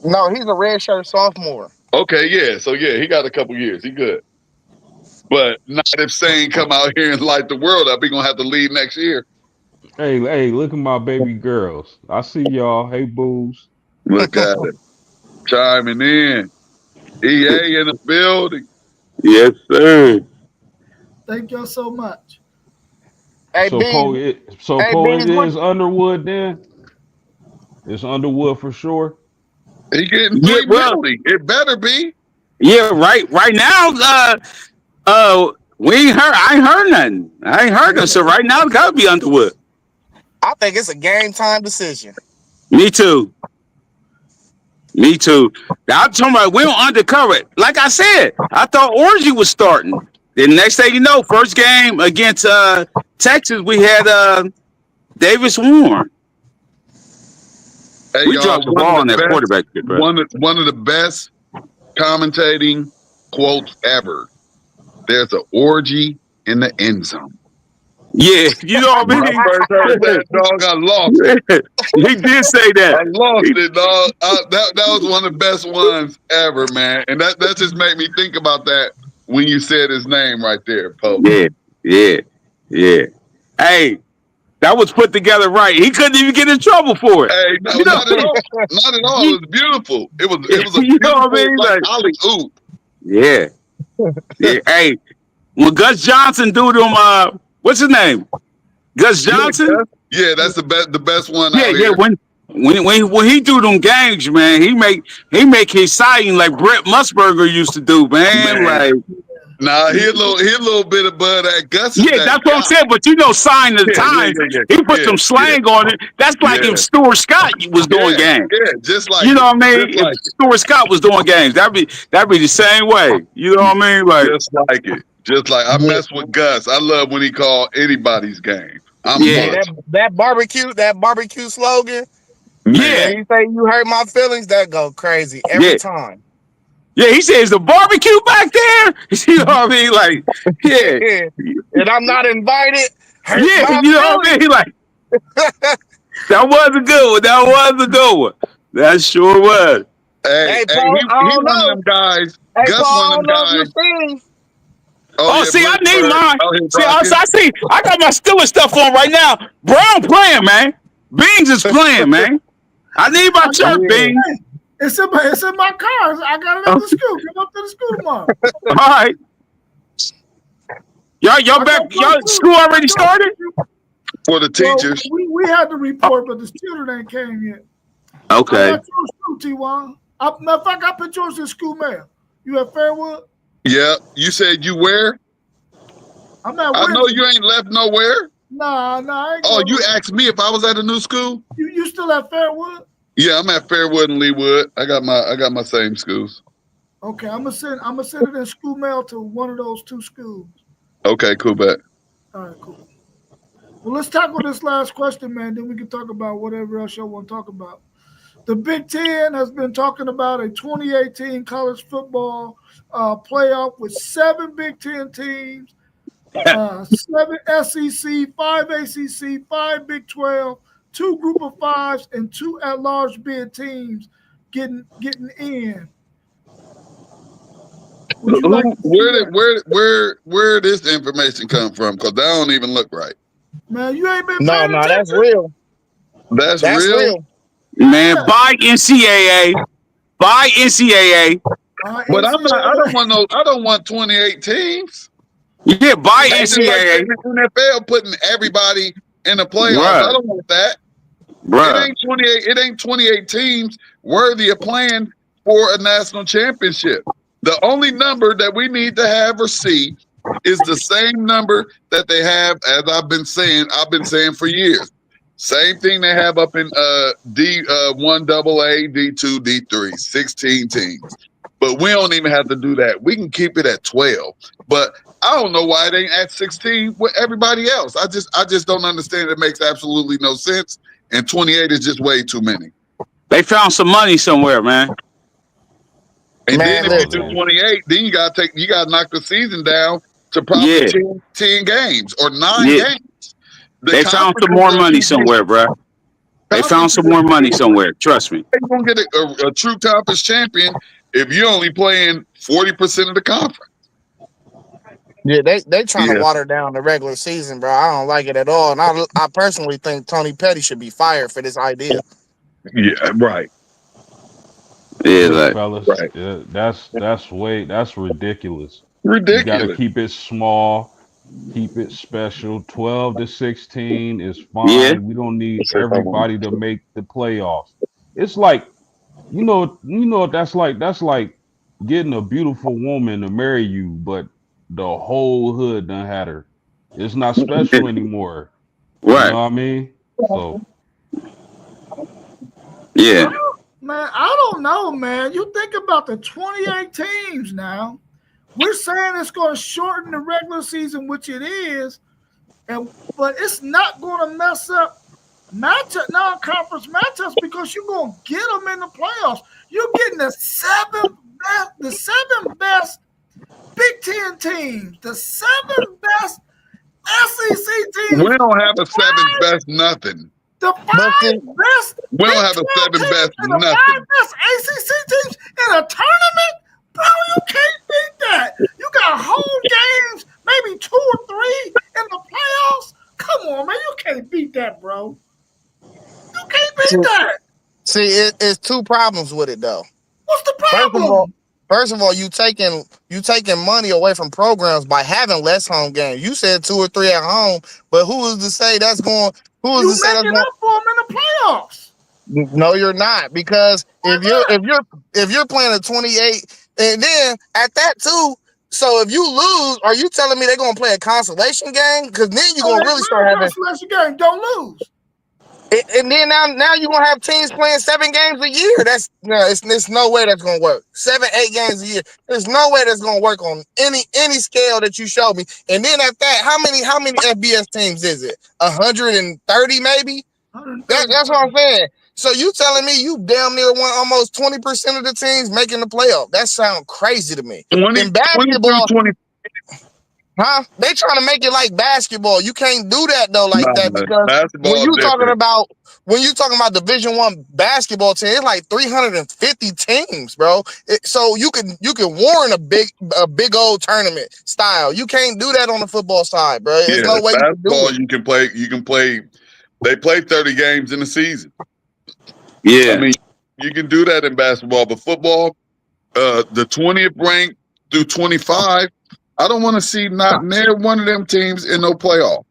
No, he's a red shirt sophomore. Okay, yeah. So yeah, he got a couple years. He good. But not if Sain come out here and light the world up. He gonna have to leave next year. Hey, look at my baby girls. I see y'all. Hey, boos. Look at it. Chiming in. EA in the building. Yes, sir. Thank y'all so much. Hey, Poe, it is Underwood then? It's Underwood for sure. He getting $3 million. It better be. Yeah, right now, we ain't heard. I ain't heard nothing. So right now, it gotta be Underwood. I think it's a game time decision. Me too. I'm talking about we don't undercover it. Like I said, I thought Orgy was starting. The next thing you know, first game against Texas, we had Davis Warren. Hey, we dropped the ball on that quarterback. One of the best commentating quotes ever. There's an orgy in the end zone. Yeah, you know what I mean? When I first heard that, dog, I lost it. He did say that. I lost it, dog. That was one of the best ones ever, man. And that just made me think about that when you said his name right there, Pope. Yeah. Hey, that was put together right. He couldn't even get in trouble for it. Hey, no, not at all. Not at all. It was beautiful. It was a you beautiful, know what I mean? like alley-oop. Yeah. Hey, when Gus Johnson do them, what's his name? Gus Johnson? Yeah, that's the best one. Yeah, out yeah. Here. When he do them games, man, he make his signing like Brett Musburger used to do, man. Like, nah, he a little bit above that. Gus. Yeah, that's what I'm saying. But you know, sign of the times. He put some slang on it. That's like if Stuart Scott was doing games. Yeah, just like you know what I mean. If Stuart Scott was doing games, that'd be the same way. You know what I mean? Like just like it. Just like I mess with Gus. I love when he called anybody's game. That barbecue slogan. Yeah, he say you hurt my feelings. That go crazy every time. Yeah, he says the barbecue back there. You know what I mean? Like, yeah. And I'm not invited. Yeah, you know what I mean? Like, that was a good one. That sure was. Hey, Paul, he's one of them guys. Hey, Gus Paul, one of them guys. See, I need mine. See, I got my Steelers stuff on right now. Brown playing, man. Beans is playing, man. I need my shirt, Beans. It's in my car. I got it at the school. Come up to the school tomorrow. All right. Y'all back? Y'all school already started? For the teachers. Well, we had the report, but the student ain't came yet. Okay. I got yours too, T1. Matter of fact, I put yours in school mail. You at Fairwood? Yeah. You said you where? I'm at I know Windsor. you ain't left nowhere. Nah, I ain't Oh, going you nowhere. asked me if I was at a new school? You still at Fairwood? Yeah, I'm at Fairwood and Leewood. I got my same schools. Okay, I'm gonna send it in school mail to one of those two schools. Okay, cool, bet. All right, cool. Well, let's tackle this last question, man. Then we can talk about whatever else you want to talk about. The Big Ten has been talking about a 2018 college football playoff with 7 Big Ten teams, 7 SEC, 5 ACC, 5 Big 12, 2 Group of Fives, and 2 at-large bid teams getting in. Would you like to see Where this information come from? Because that don't even look right. Man, you ain't been No, paying attention? that's real. That's That's real. real. Man, buy NCAA. Buy NCAA. But I'm not. I don't want 28 teams. Yeah, buy It's just like NCAA. the NFL putting everybody in the playoffs. Right. I don't want that. Bruh. It ain't 28 teams worthy of playing for a national championship. The only number that we need to have or see is the same number that they have, as I've been saying for years. Same thing they have up in D1 AA, D2, D3, 16 teams. But we don't even have to do that. We can keep it at 12. But I don't know why it ain't at 16 with everybody else. I just don't understand. It makes absolutely no sense. And 28 is just way too many. They found some money somewhere, man. And Man, then if you do 28, then you gotta knock the season down to probably 10 games or 9 games. They found some more money somewhere, bruh. They found some more money somewhere. Trust me. You're gonna get a true conference champion if you're only playing 40% of the conference. Yeah, they trying to water down the regular season, bro. I don't like it at all. And I personally think Tony Petty should be fired for this idea. Yeah, right. Yeah, Look, like, fellas, right. that's ridiculous. Ridiculous. You got to keep it small, keep it special. 12 to 16 is fine. Yeah. We don't need everybody to make the playoffs. It's like, you know, that's like getting a beautiful woman to marry you, but the whole hood done had her. It's not special anymore. right. You know what I mean? So Yeah. Man, I don't know, man. You think about the 28 teams now. We're saying it's going to shorten the regular season, which it is, but it's not going to mess up non-conference matchups because you're going to get them in the playoffs. You're getting the seven best Big Ten teams, the 7 best SEC teams. We don't have a 7th best nothing. The 5 best. We don't have a 7th best and the nothing. 5 best ACC teams in a tournament, bro. You can't beat that. You got home games, maybe 2 or 3 in the playoffs. Come on, man. You can't beat that, bro. You can't beat that. See, it's 2 problems with it though. What's the problem? First of all, you taking money away from programs by having less home games. You said 2 or 3 at home, but who is to say that's going? Who is to say that's going? You going? up for them in the playoffs. No, you're not, because if you're playing a 28, and then at that too. So if you lose, are you telling me they're gonna play a consolation game? Because then you're gonna really start having consolation game. Don't lose. And then now you're gonna have teams playing 7 games a year. There's no way that's gonna work. 7, 8 games a year. There's no way that's gonna work on any scale that you show me. And then at that, how many FBS teams is it? 130 maybe? That's what I'm saying. So you telling me you damn near won almost 20% of the teams making the playoff? That sounds crazy to me. In basketball, 20. huh? They trying to make it like basketball. You can't do that though, that, because when you talking about Division I basketball team, it's like 350 teams, bro. So you can warrant a big old tournament style. You can't do that on the football side, bro. There's no way basketball you can play. You can play. They play 30 games in a season. Yeah. I mean, you can do that in basketball, but football, the 20th ranked through 25. I don't want to see not near one of them teams in no playoff.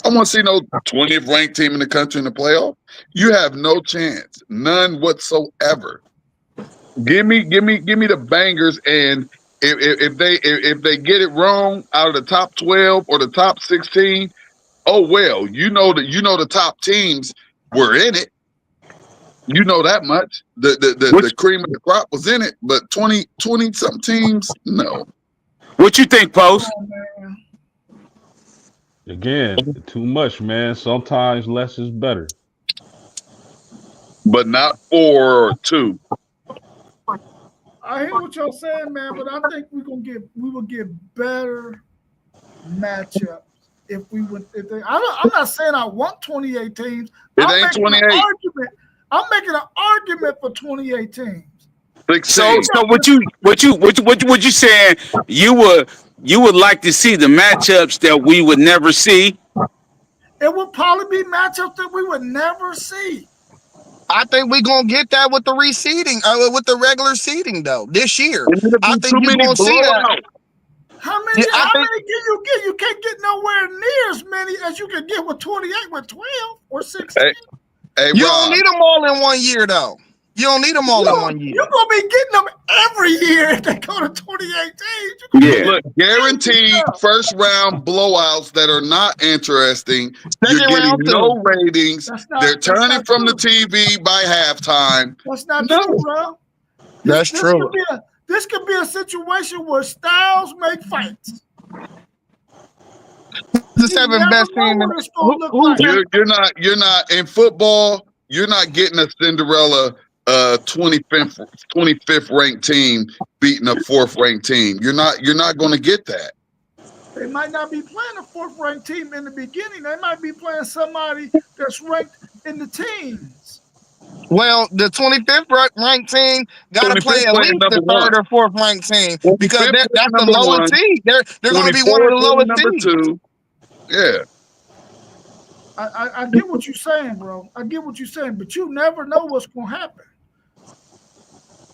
I want to see no 20th ranked team in the country in the playoff. You have no chance, none whatsoever. Give me the bangers, and if they get it wrong out of the top 12 or the top 16, oh well, the top teams were in it. You know that much. The cream of the crop was in it, but 20 some teams, no. What you think, Post? Again, too much, man. Sometimes less is better. But not 4 or 2. I hear what y'all saying, man, but I think we will get better matchups if we would. I'm not saying I want 28 teams. It ain't 28. I'm making an argument for 28 teams. So what you saying? You would like to see the matchups that we would never see? It would probably be matchups that we would never see. I think we're gonna get that with the reseeding, with the regular seeding though this year. I think you're gonna see that. How many can you get? You can't get nowhere near as many as you can get with 28, with 12 or 16. Hey, you don't need them all in 1 year though. You don't need them all in 1 year. You're gonna be getting them every year if they go to 28 teams. Yeah. Look, guaranteed first round blowouts that are not interesting. You're getting no ratings. They're turning from the TV by halftime. That's not true, bro. That's true. This could be a situation where styles make fights. The 7th best team. You're not in football. You're not getting a Cinderella 25th ranked team beating a 4th ranked team. You're not going to get that. They might not be playing a 4th ranked team in the beginning. They might be playing somebody that's ranked in the teens. Well, the 25th ranked team got to play at least the 3rd or 4th ranked team because that's the lowest seed. They're going to be one of the lowest seeds. 2. Yeah. I get what you're saying, bro. I get what you're saying, but you never know what's going to happen.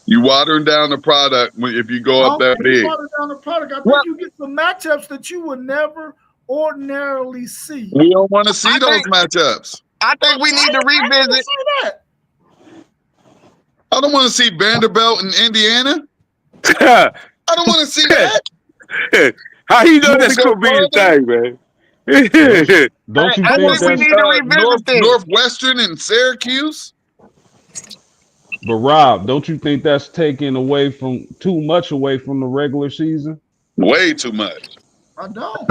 You watering down the product if you go up that big. Watering down the product. I think you get some matchups that you would never ordinarily see. We don't want to see those matchups. I think we need to revisit. I don't want to see Vanderbilt and Indiana. I don't want to see that. How you know that's going to be the thing, man? Don't you think we need to revisit Northwestern and Syracuse? But Rob, don't you think that's taking too much away from the regular season? Way too much. I don't.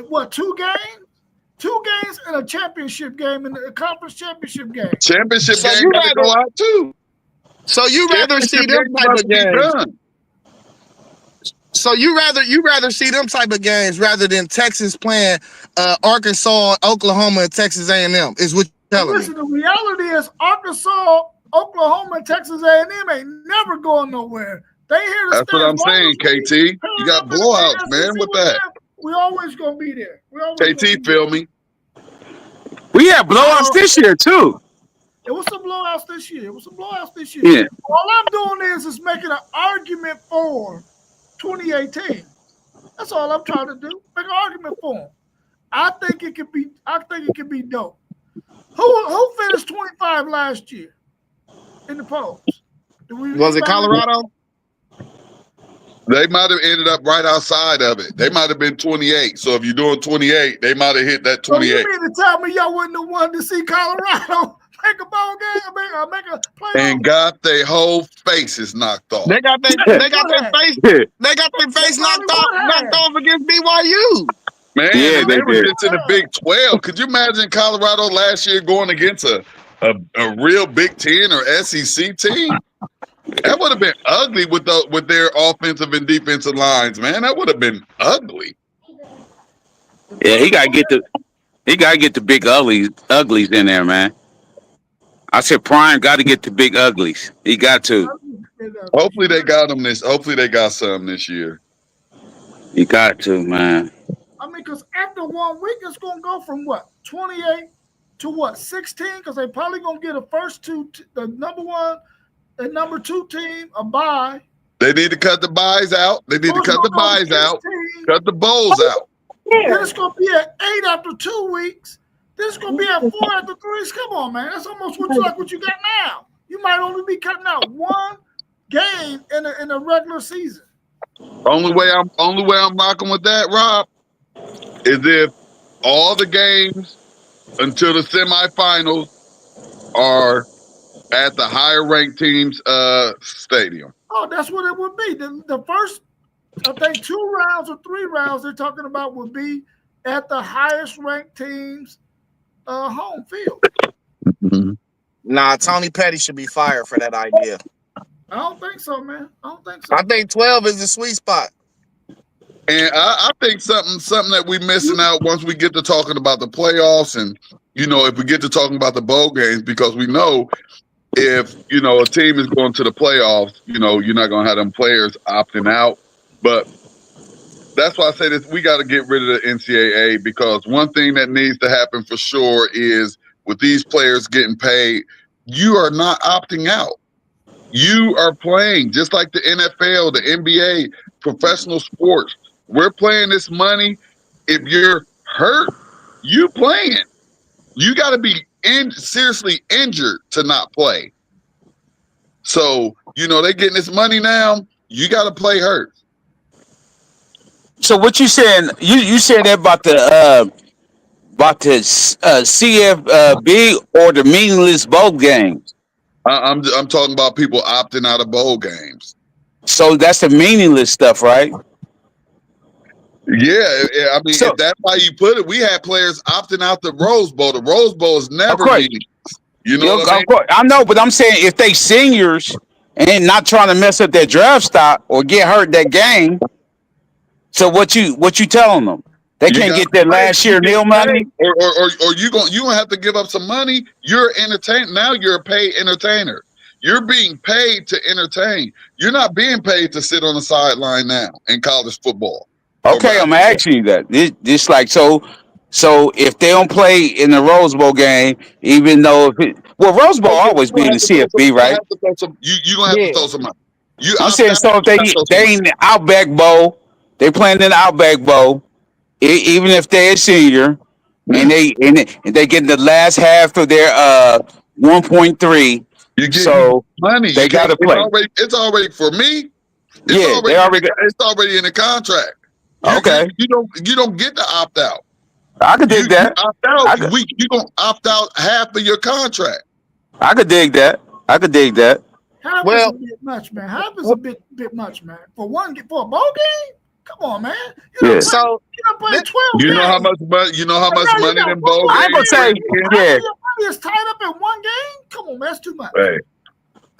What, 2 games? 2 games and a championship game and a conference championship game. Championship game got to go out too. So you rather see them type of games? So you rather see them type of games rather than Texas playing Arkansas, Oklahoma, and Texas A&M is what you're telling me. Listen, the reality is Arkansas, Oklahoma, and Texas A&M ain't never going nowhere. They here to That's what I'm saying, KT. You got blowouts, man. With that, we always gonna be there. KT, feel me? We had blowouts this year too. It was some blowouts this year. Yeah. All I'm doing is making an argument for 2018. That's all I'm trying to do. Make an argument for them. I think it could be dope. Who finished 25 last year in the polls? Was it Colorado? They might have ended up right outside of it. They might have been 28. So if you're doing 28, they might have hit that 28. So you mean to tell me y'all wouldn't have wanted to see Colorado make a ball game, make a play? And got their whole faces knocked off. They got their face knocked off against BYU. Man, they were just in the Big 12. Could you imagine Colorado last year going against a real Big 10 or SEC team? That would have been ugly with their offensive and defensive lines, man. That would have been ugly. Yeah, he gotta get the big uglies in there, man. I said Prime got to get the big uglies. He got to. Hopefully they got them Hopefully they got some this year. He got to, man. I mean, because after 1 week, it's gonna go from what 28 to what 16? Because they probably gonna get the number 1 and number 2 team a bye. They need to cut the buys out. Cut the bowls out. Then it's going to be at 8 after 2 weeks. Then it's going to be at 4 after 3 weeks. Come on, man. That's almost what you got now. You might only be cutting out one game in a regular season. Only way I'm rocking with that, Rob, is if all the games until the semifinals are at the higher ranked team's stadium. Oh, that's what it would be. The first, I think, 2 rounds or 3 rounds they're talking about would be at the highest ranked team's home field. Mm-hmm. Nah, Tony Petty should be fired for that idea. I don't think so, man. I don't think so. I think 12 is the sweet spot. And I think something that we're missing out once we get to talking about the playoffs and, if we get to talking about the bowl games, because we know if, a team is going to the playoffs, you're not going to have them players opting out. But that's why I say this, we got to get rid of the NCAA, because one thing that needs to happen for sure is with these players getting paid, you are not opting out. You are playing just like the NFL, the NBA, professional sports. We're playing this money. If you're hurt, you playing. You got to be seriously injured to not play. So, they getting this money now. You got to play hurt. So what you saying? You said that about the CFB or the meaningless bowl games. I'm talking about people opting out of bowl games. So that's the meaningless stuff, right? Yeah, I mean, if that's how you put it, we had players opting out the Rose Bowl. The Rose Bowl is never meaningless. You know what I mean? I know, but I'm saying if they seniors and not trying to mess up their draft stock or get hurt that game. So what you telling them? They can't get their last year meal money, or you gonna have to give up some money. You're entertained now. You're a paid entertainer. You're being paid to entertain. You're not being paid to sit on the sideline now in college football. Okay, I'm asking you that. This like so if they don't play in the Rose Bowl game, even though Rose Bowl always be in the CFP, right? You gonna have to throw some money. I'm saying so if they ain't the Outback Bowl, they playing in the Outback Bowl. Even if they're a senior, and they get the last half of their 1.3, you get money. They got to play. It's already for me. It's already in the contract. Okay, you don't get to opt out. I could dig that. You opt out. You gonna opt out half of your contract. I could dig that. Half is a bit much, man. Half is a bit much, man. For a bowl game. Come on, man. You know play 12 You know how much money? You know how much money them bowl games? I ain't gonna say your money is tied up in one game. Come on, man, that's too much. Hey.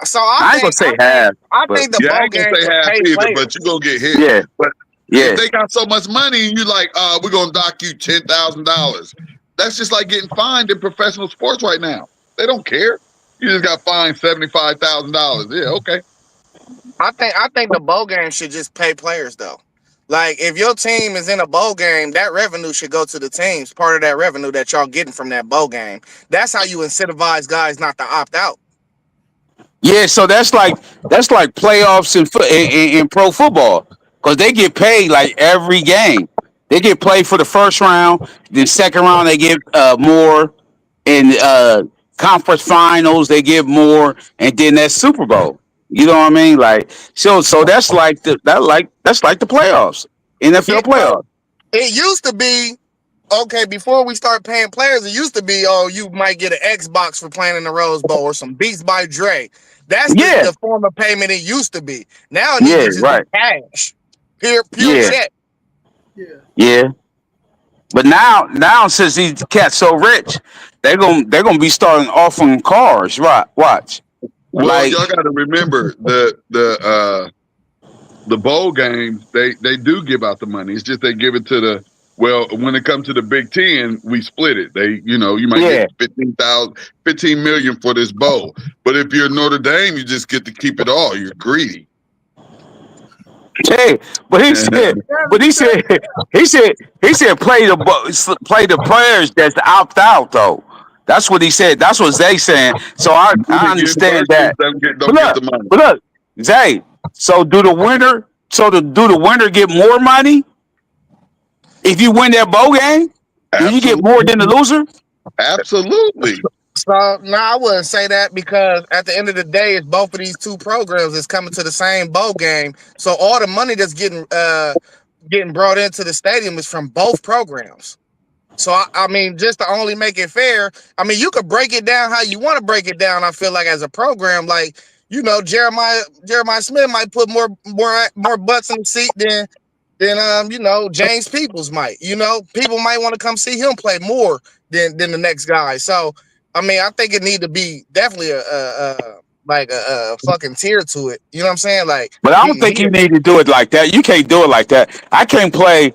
So I ain't gonna say half. I think the bowl game say half either, but you gonna get hit. Yeah, but if they got so much money, and you like, we're gonna dock you $10,000. That's just like getting fined in professional sports right now. They don't care. You just got fined $75,000. Yeah, okay. I think the bowl game should just pay players though. Like, if your team is in a bowl game, that revenue should go to the teams. Part of that revenue that y'all getting from that bowl game. That's how you incentivize guys not to opt out. Yeah, so that's like playoffs in pro football, because they get paid like every game. They get paid for the first round, then second round they get more, in conference finals they get more, and then that Super Bowl. You know what I mean? Like so that's like the playoffs, NFL playoffs. It used to be before we start paying players. It used to be you might get an Xbox for playing in the Rose Bowl or some Beats by Dre. That's the form of payment it used to be. Now it's just cash, pure check. Yeah. But now since these cats so rich, they're gonna be starting offering cars. Right? Watch. Well, y'all got to remember the bowl games. They do give out the money. It's just they give it to when it comes to the Big Ten, we split it. You might get 15 million for this bowl. But if you're Notre Dame, you just get to keep it all. You're greedy. Hey, but he said play the players that's opt out though. That's what he said. That's what Zay saying. So I understand that. But look, Zay. So do the winner get more money? If you win that bowl game, do you get more than the loser? Absolutely. So no, I wouldn't say that because at the end of the day, it's both of these two programs is coming to the same bowl game. So all the money that's getting brought into the stadium is from both programs. So I mean, just to only make it fair, I mean, you could break it down how you want to break it down. I feel like as a program, like Jeremiah Smith might put more butts in the seat than James Peoples might. People might want to come see him play more than the next guy. So I mean, I think it need to be definitely a fucking tier to it. You know what I'm saying? Like, but I don't think you need to do it like that. You can't do it like that. I can't play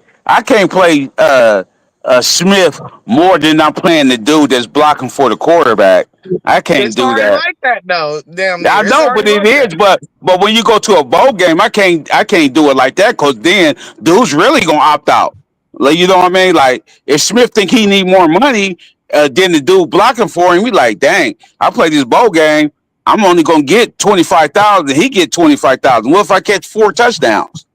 Smith more than I'm playing the dude that's blocking for the quarterback. I can't do that. Like that though. Damn. I know, but it is. But when you go to a bowl game, I can't do it like that because then dude's really gonna opt out. Like, you know what I mean? Like, if Smith think he need more money than the dude blocking for him, we like, dang, I play this bowl game. I'm only gonna get 25,000. He get 25,000. What if I catch 4 touchdowns?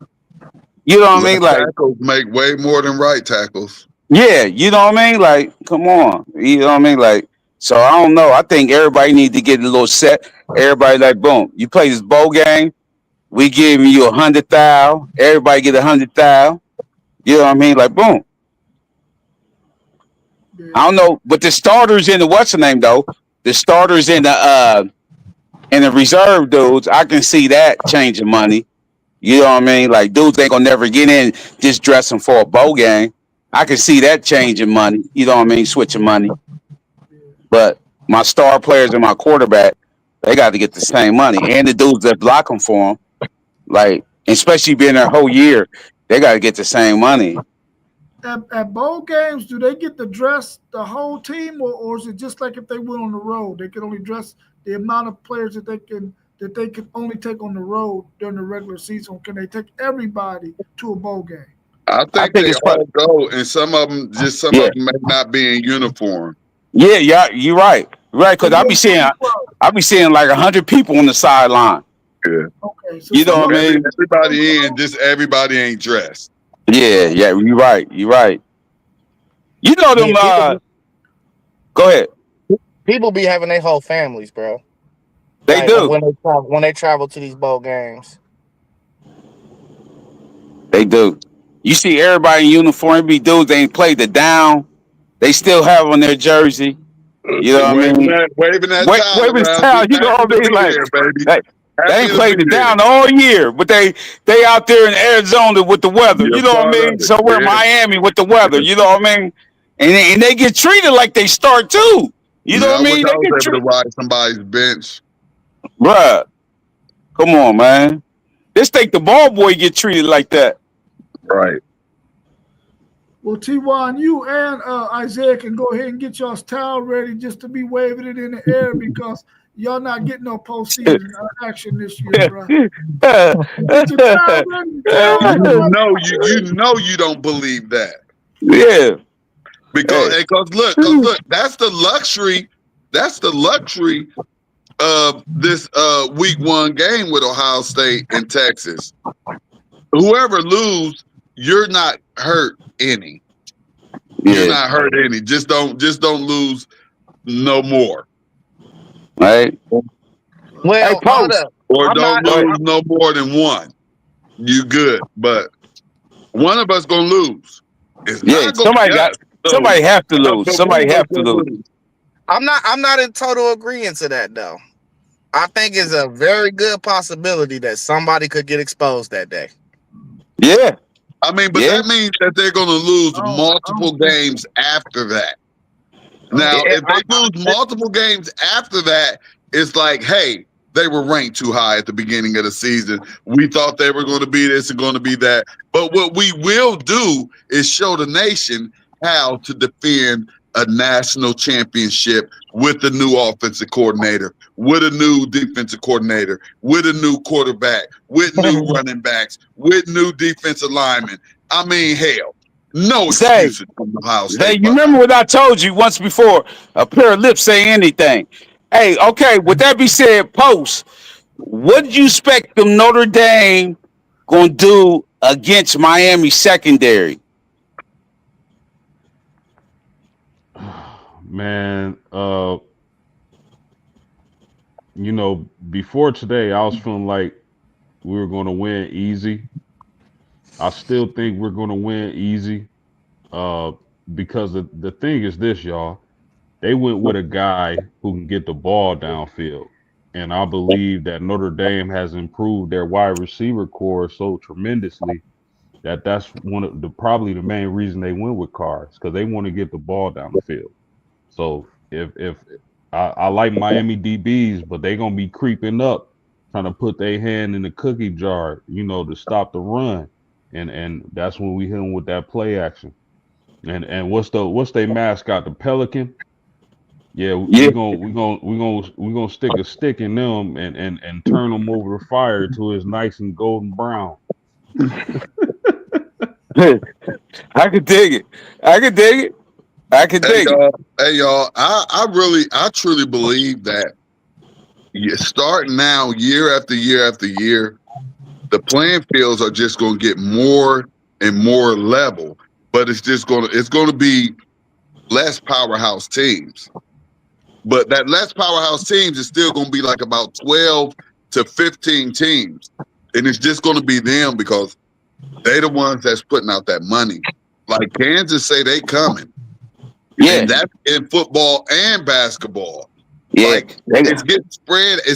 You know what I mean? Like, tackles make way more than right tackles. Yeah, you know what I mean? Like, come on. You know what I mean? Like, so I don't know. I think everybody needs to get a little set. Everybody like, boom, you play this bowl game, we giving you 100,000. Everybody get 100,000. You know what I mean? Like, boom. I don't know, but the starters in the what's the name though? The starters in the reserve dudes, I can see that changing money. You know what I mean? Like, dudes ain't gonna never get in just dressing for a bowl game. I can see that changing money. You know what I mean? Switching money. But my star players and my quarterback, they got to get the same money. And the dudes that block them for them, like, especially being their whole year, they got to get the same money. At bowl games, do they get to dress the whole team, or is it just like if they went on the road, they can only dress the amount of players that they can only take on the road during the regular season? Can they take everybody to a bowl game? I think they all go, and some of them may not be in uniform. Yeah, you're right. Right, because I be seeing like 100 people on the sideline. Yeah. Okay. So you know what I mean? Everybody in, just everybody ain't dressed. Yeah, you're right. You're right. You know them. Go ahead. People be having their whole families, bro. They do when they travel to these bowl games. They do. You see everybody in uniform. Be dudes they ain't played the down. They still have on their jersey. You know what I mean? Waving that towel. You know what I mean? Like, they ain't played the down all year, but they out there in Arizona with the weather. You know what I mean? So we're in Miami with the weather. You know what I mean? And they get treated like they start too. You know what I mean? I was able to ride somebody's bench. Bruh, come on, man. Just think the ball boy get treated like that. Right. Well, T1, you and Isaiah can go ahead and get y'all's towel ready just to be waving it in the air because y'all not getting no postseason action this year, bro. Get your towel ready. You know you don't believe that. Yeah. Because look, that's the luxury. That's the luxury of this week 1 game with Ohio State and Texas. Whoever lose, you're not hurt any. You're not hurt any. Just don't lose no more. Right. Well, or don't lose no more than one. You good, but one of us gonna lose. Somebody have to lose. Somebody have to lose. I'm not in total agreement to that though. I think it's a very good possibility that somebody could get exposed that day. Yeah. I mean, but that means that they're going to lose multiple games after that. Now, if they lose multiple games after that, it's like, hey, they were ranked too high at the beginning of the season. We thought they were going to be this and going to be that. But what we will do is show the nation how to defend a national championship with a new offensive coordinator, with a new defensive coordinator, with a new quarterback, with new running backs, with new defensive linemen. I mean, hell, no excuses from Ohio State. Hey, you remember what I told you once before? A pair of lips say anything. Hey, okay, with that be said, Post, what did you expect them Notre Dame going to do against Miami secondary? Man, before today, I was feeling like we were going to win easy. I still think we're going to win easy. Because the thing is this, y'all. They went with a guy who can get the ball downfield. And I believe that Notre Dame has improved their wide receiver core so tremendously that's one of probably the main reason they went with Carr, because they want to get the ball down the field. So if I like Miami DBs, but they're gonna be creeping up, trying to put their hand in the cookie jar, to stop the run, and that's when we hit them with that play action. And what's their mascot? The Pelican. Yeah, we gonna stick a stick in them and turn them over the fire till it's nice and golden brown. I could dig it. Hey y'all, I truly believe that starting now, year after year after year, the playing fields are just going to get more and more level, but it's going to be less powerhouse teams. But that less powerhouse teams is still going to be like about 12 to 15 teams, and it's just going to be them because they the ones that's putting out that money. Like Kansas say they coming. Yeah. And that's in football and basketball. Yeah. Like it's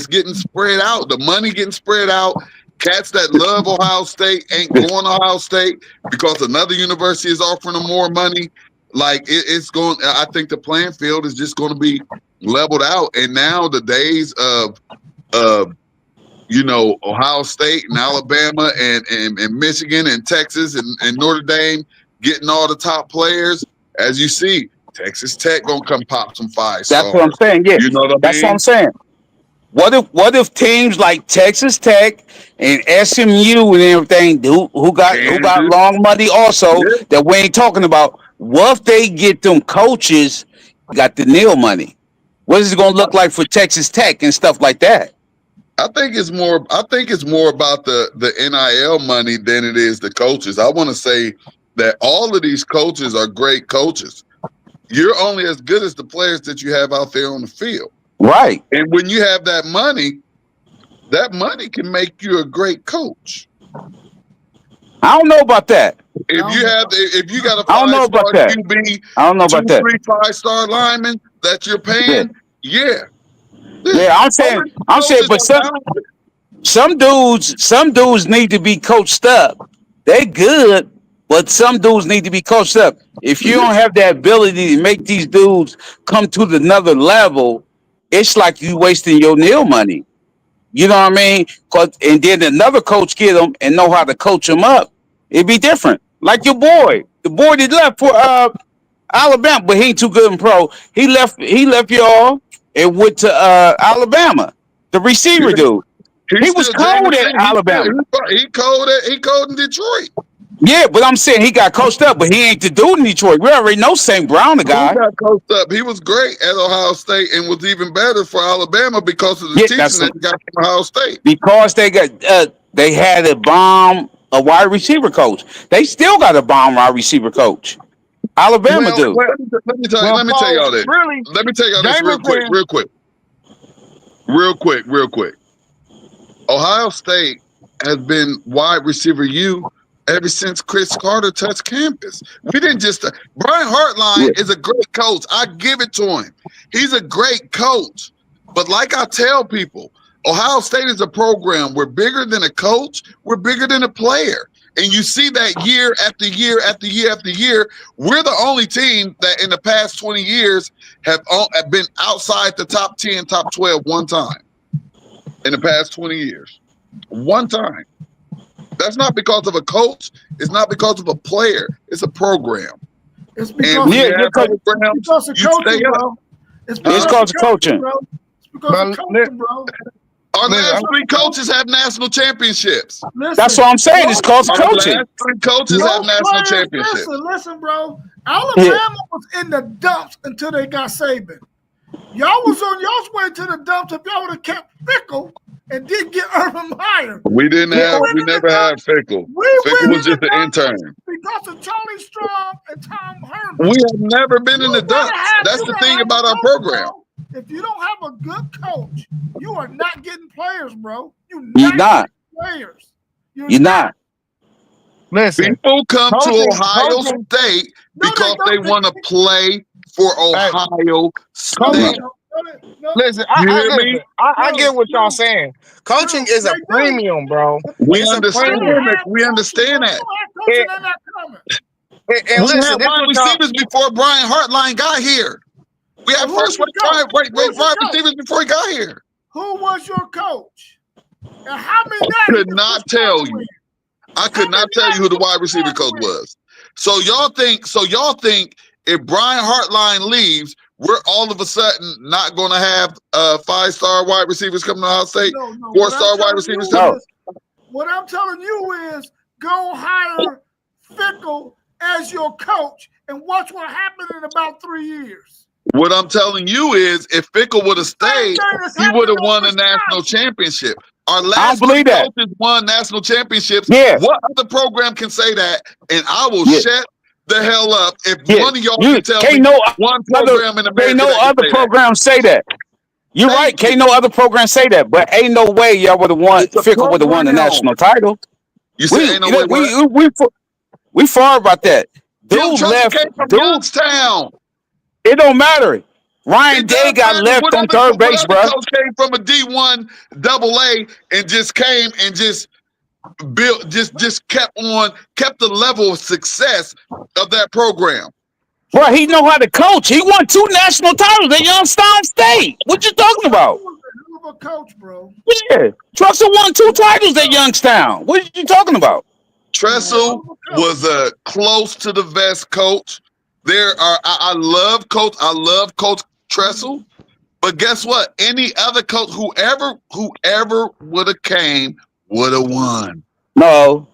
getting spread out. The money getting spread out. Cats that love Ohio State ain't going to Ohio State because another university is offering them more money. Like it's going, I think the playing field is just going to be leveled out. And now the days of Ohio State and Alabama and Michigan and Texas and Notre Dame getting all the top players, as you see, Texas Tech gonna come pop some 5 stars. That's what I'm saying. Yeah, you know what I mean? That's what I'm saying. What if teams like Texas Tech and SMU and everything who got long money also that we ain't talking about? What if they get them coaches got the NIL money? What is it gonna look like for Texas Tech and stuff like that? I think it's more about the NIL money than it is the coaches. I want to say that all of these coaches are great coaches. You're only as good as the players that you have out there on the field. Right. And when you have that money can make you a great coach. I don't know about that. If you got a I don't know about that. QB, I don't know about that. 3 5-star linemen that you're paying, Yeah, I'm saying, but some dudes need to be coached up. They good, but some dudes need to be coached up. If you don't have that ability to make these dudes come to another level, it's like you wasting your NIL money. You know what I mean? And then another coach get them and know how to coach them up. It'd be different. Like your boy, the boy that left for Alabama, but he ain't too good in pro. He left y'all and went to Alabama. The receiver dude. He was cold at Alabama. He cold in Detroit. Yeah, but I'm saying he got coached up, but he ain't the dude in Detroit. We already know St. Brown, the guy. He got coached up. He was great at Ohio State and was even better for Alabama because of the teaching that he got from Ohio State. Because they had a wide receiver coach. They still got a bomb wide receiver coach. Alabama do. Let me tell y'all this. Really? Let me tell y'all this real quick. Ohio State has been wide receiver ever since Chris Carter touched campus. We didn't just Brian Hartline is a great coach. I give it to him. He's a great coach. But like I tell people, Ohio State is a program. We're bigger than a coach. We're bigger than a player. And you see that year after year after year after year. We're the only team that in the past 20 years have been outside the top 10, top 12 one time. In the past 20 years. One time. That's not because of a coach. It's not because of a player. It's a program. It's because of coaching, bro. It's because of coaching, bro. It's because of coaching, bro. Our last 3 coaches have national championships. That's what I'm saying. It's called coaching. Our last 3 coaches have national championships. Listen, bro. Alabama was in the dumps until they got Saban. Y'all was on y'all's way to the dumps if y'all would have kept Fickle and didn't get Urban Meyer. We never had Fickle. Fickle was just an intern. because of Charlie Strong and Tom Herman. We have never been in the dumps. That's the thing about our program. Bro. If you don't have a good coach, you are not getting players, bro. You're not. Players. You're not. Listen, people come to Ohio State because they want to play for Ohio State. Listen, I get what y'all saying. Coaching is a premium, bro. We understand that. We understand that. And we listen, had wide receivers before Brian Hartline got here. We had first wide receivers before he got here. Who was your coach? And how many I could not tell you. I could not tell you who the wide receiver coach was. So y'all think if Brian Hartline leaves, we're all of a sudden not going to have 5-star wide receivers coming to Ohio State? No. 4-star wide receivers coming? What I'm telling you is go hire Fickle as your coach and watch what happened in about 3 years. What I'm telling you is if Fickle would have stayed, he would have won a national championship. Our last coaches won national championships. Yeah. What other program can say that? And I will shut the hell up if one of y'all can tell me one program in America. Ain't no other program say that. You're right. Can't no other program say that. But ain't no way y'all would have won. Fickle would have won the national title. You say ain't no way. We far about that. Dude left from Youngstown. It don't matter. Ryan Day got left on third base, bro. Coach came from a D1 AA and just came and just built, just kept the level of success of that program. Bro, he know how to coach. He won 2 national titles at Youngstown State. What you talking about? He was a hell of a coach, bro. Yeah, Tressel won 2 titles at Youngstown. What are you talking about? Tressel was a close to the vest coach. I love Coach Tressel, but guess what? Any other coach, whoever would have came, would have won. No.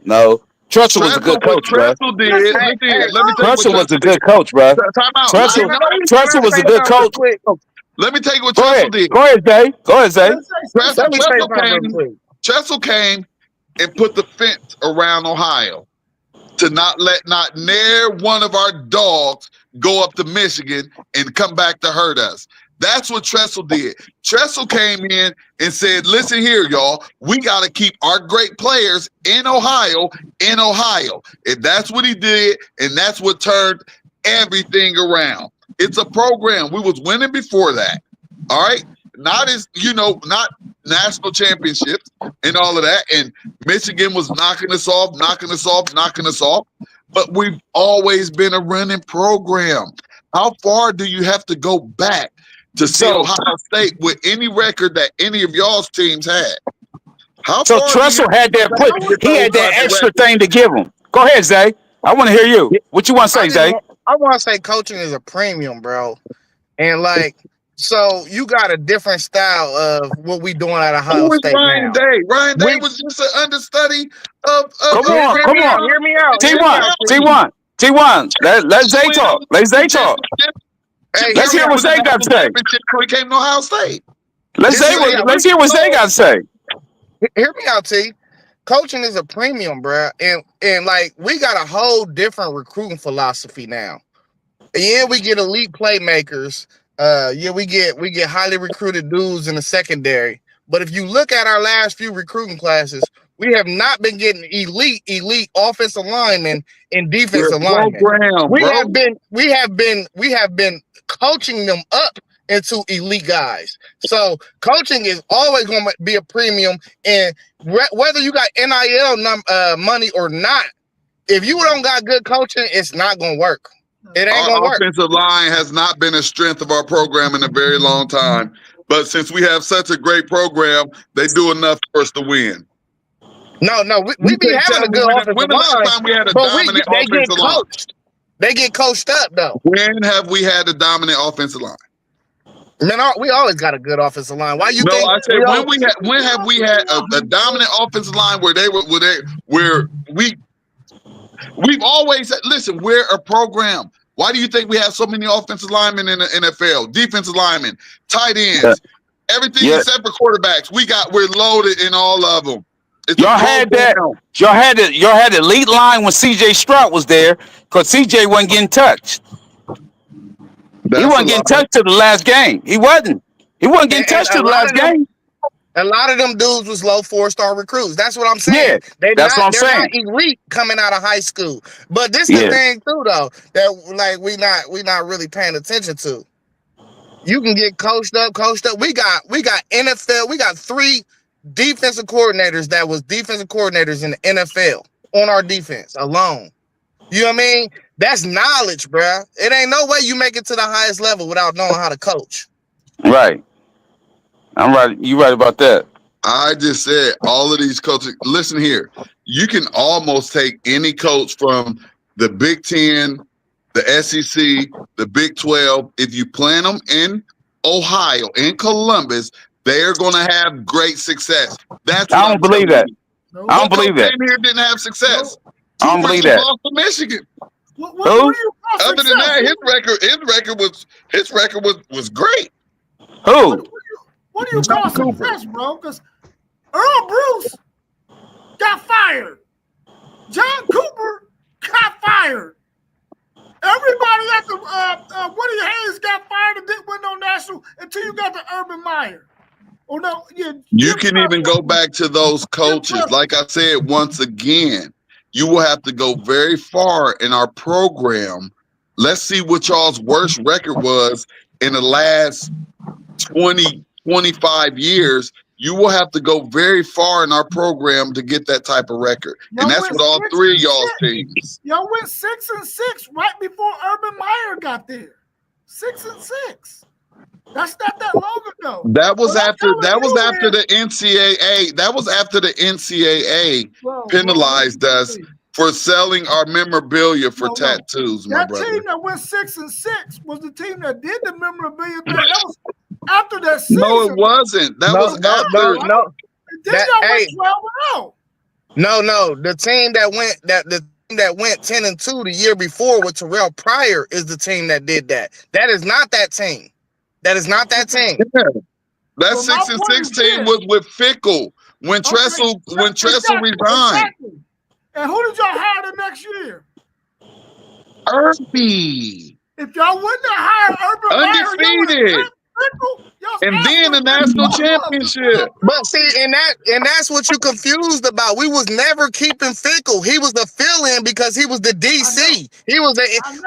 Tressel was a good coach, bro. Tressel did. Let me tell you Tressel was a good coach, bro. Tressel was a good coach. Let me tell you what Tressel did. Go ahead, Zay. Tressel came and put the fence around Ohio to not let near one of our dogs go up to Michigan and come back to hurt us. That's what Tressel did. Tressel came in and said, listen here, y'all, we got to keep our great players in Ohio. And that's what he did, and that's what turned everything around. It's a program. We was winning before that, all right? Not national championships and all of that. And Michigan was knocking us off. But we've always been a running program. How far do you have to go back to see Ohio State with any record that any of y'all's teams had? So Tressel had that he had that extra thing to give him. Go ahead, Zay. I want to hear you. What you want to say, Zay? I want to say coaching is a premium, bro. And so you got a different style of what we doing at Ohio State Ryan now. Day? Ryan Day was just an understudy of Come on. Hear me out. T1. Let Zay talk. Hey, let's hear what Zay got to say. He came to Ohio State. Let's hear what Zay got to say. Hear me out, T. Coaching is a premium, bro. And we got a whole different recruiting philosophy now. Yeah, we get elite playmakers. We get highly recruited dudes in the secondary. But if you look at our last few recruiting classes, we have not been getting elite offensive linemen and defensive linemen. We have been coaching them up into elite guys. So coaching is always going to be a premium, and whether you got NIL money or not, if you don't got good coaching, it's not going to work. It ain't going to work. Our offensive line has not been a strength of our program in a very long time. But since we have such a great program, they do enough for us to win. No, we be having a good offensive line. When the last time we had a dominant offensive line? They get coached up, though. When have we had a dominant offensive line? Man, we always got a good offensive line. Why you think? No, I said when have we had a dominant offensive line we've always said, listen, we're a program. Why do you think we have so many offensive linemen in the NFL, defensive linemen, tight ends, everything except for quarterbacks? We're loaded in all of them. Y'all had that. Y'all had the elite line when C.J. Stroud was there, because C.J. wasn't getting touched. He wasn't getting touched to the last game. He wasn't. He wasn't getting touched to the last game. A lot of them dudes was low 4-star recruits. That's what I'm saying. Yeah, that's what I'm saying. They're not elite coming out of high school. But this is the thing too, though, that like we not really paying attention to. You can get coached up. We got NFL. We got 3 defensive coordinators that was defensive coordinators in the NFL on our defense alone. You know what I mean? That's knowledge, bruh. It ain't no way you make it to the highest level without knowing how to coach. Right. I'm right. You right about that. I just said all of these coaches. Listen here. You can almost take any coach from the Big Ten, the SEC, the Big 12. If you plant them in Ohio, in Columbus, they're going to have great success. That's I don't believe that. No. I don't believe that. Here didn't have success. I don't believe that. Lost to Michigan. What are you Other than that, his record was great. Who? What do you call success, bro? Because Earl Bruce got fired. John Cooper got fired. Everybody at the Woody Hayes got fired and didn't win no national until you got the Urban Meyer. Oh no, you can even go back to those coaches. Like I said, once again, you will have to go very far in our program. Let's see what y'all's worst record was in the last 25 years. You will have to go very far in our program to get that type of record. And that's what all 3 of y'all's teams. Y'all went 6-6 right before Urban Meyer got there. 6-6. That's not that long ago. That was after the NCAA. That was after the NCAA penalized us for selling our memorabilia for tattoos, my brother. That team that went 6-6 was the team that did the memorabilia thing. That was after that season. No, it wasn't. That was after. No. Then y'all went 12-0. No. The team that went 10-2 the year before with Terrell Pryor is the team that did that. That is not that team. That is not that team. Yeah. That 6-6 team was with Fickle when Tressel resigned. Exactly. And who did y'all hire the next year? Irby. If y'all wouldn't have hired Urban undefeated. And then the national championship. But see, and that's what you confused about. We was never keeping Fickle. He was the fill-in because he was the DC. He was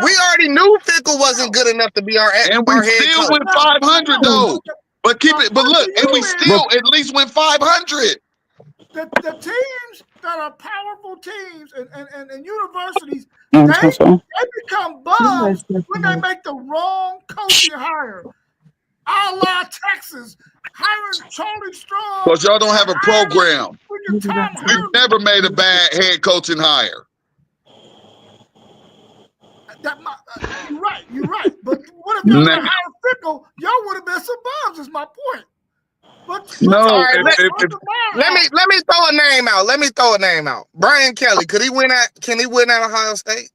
we already knew Fickle wasn't good enough to be our and we still went 500 though. But look, and we still at least went 500. The teams that are powerful teams and universities, they become bums when they make the wrong coaching hire. A la Texas, hiring Charlie Strong. Because y'all don't have a program. We've never made a bad head coaching hire. You're right. But what if y'all had hired Fickle? Y'all would have been some bums, is my point. But no, let me throw a name out. Brian Kelly, can he win at Ohio State?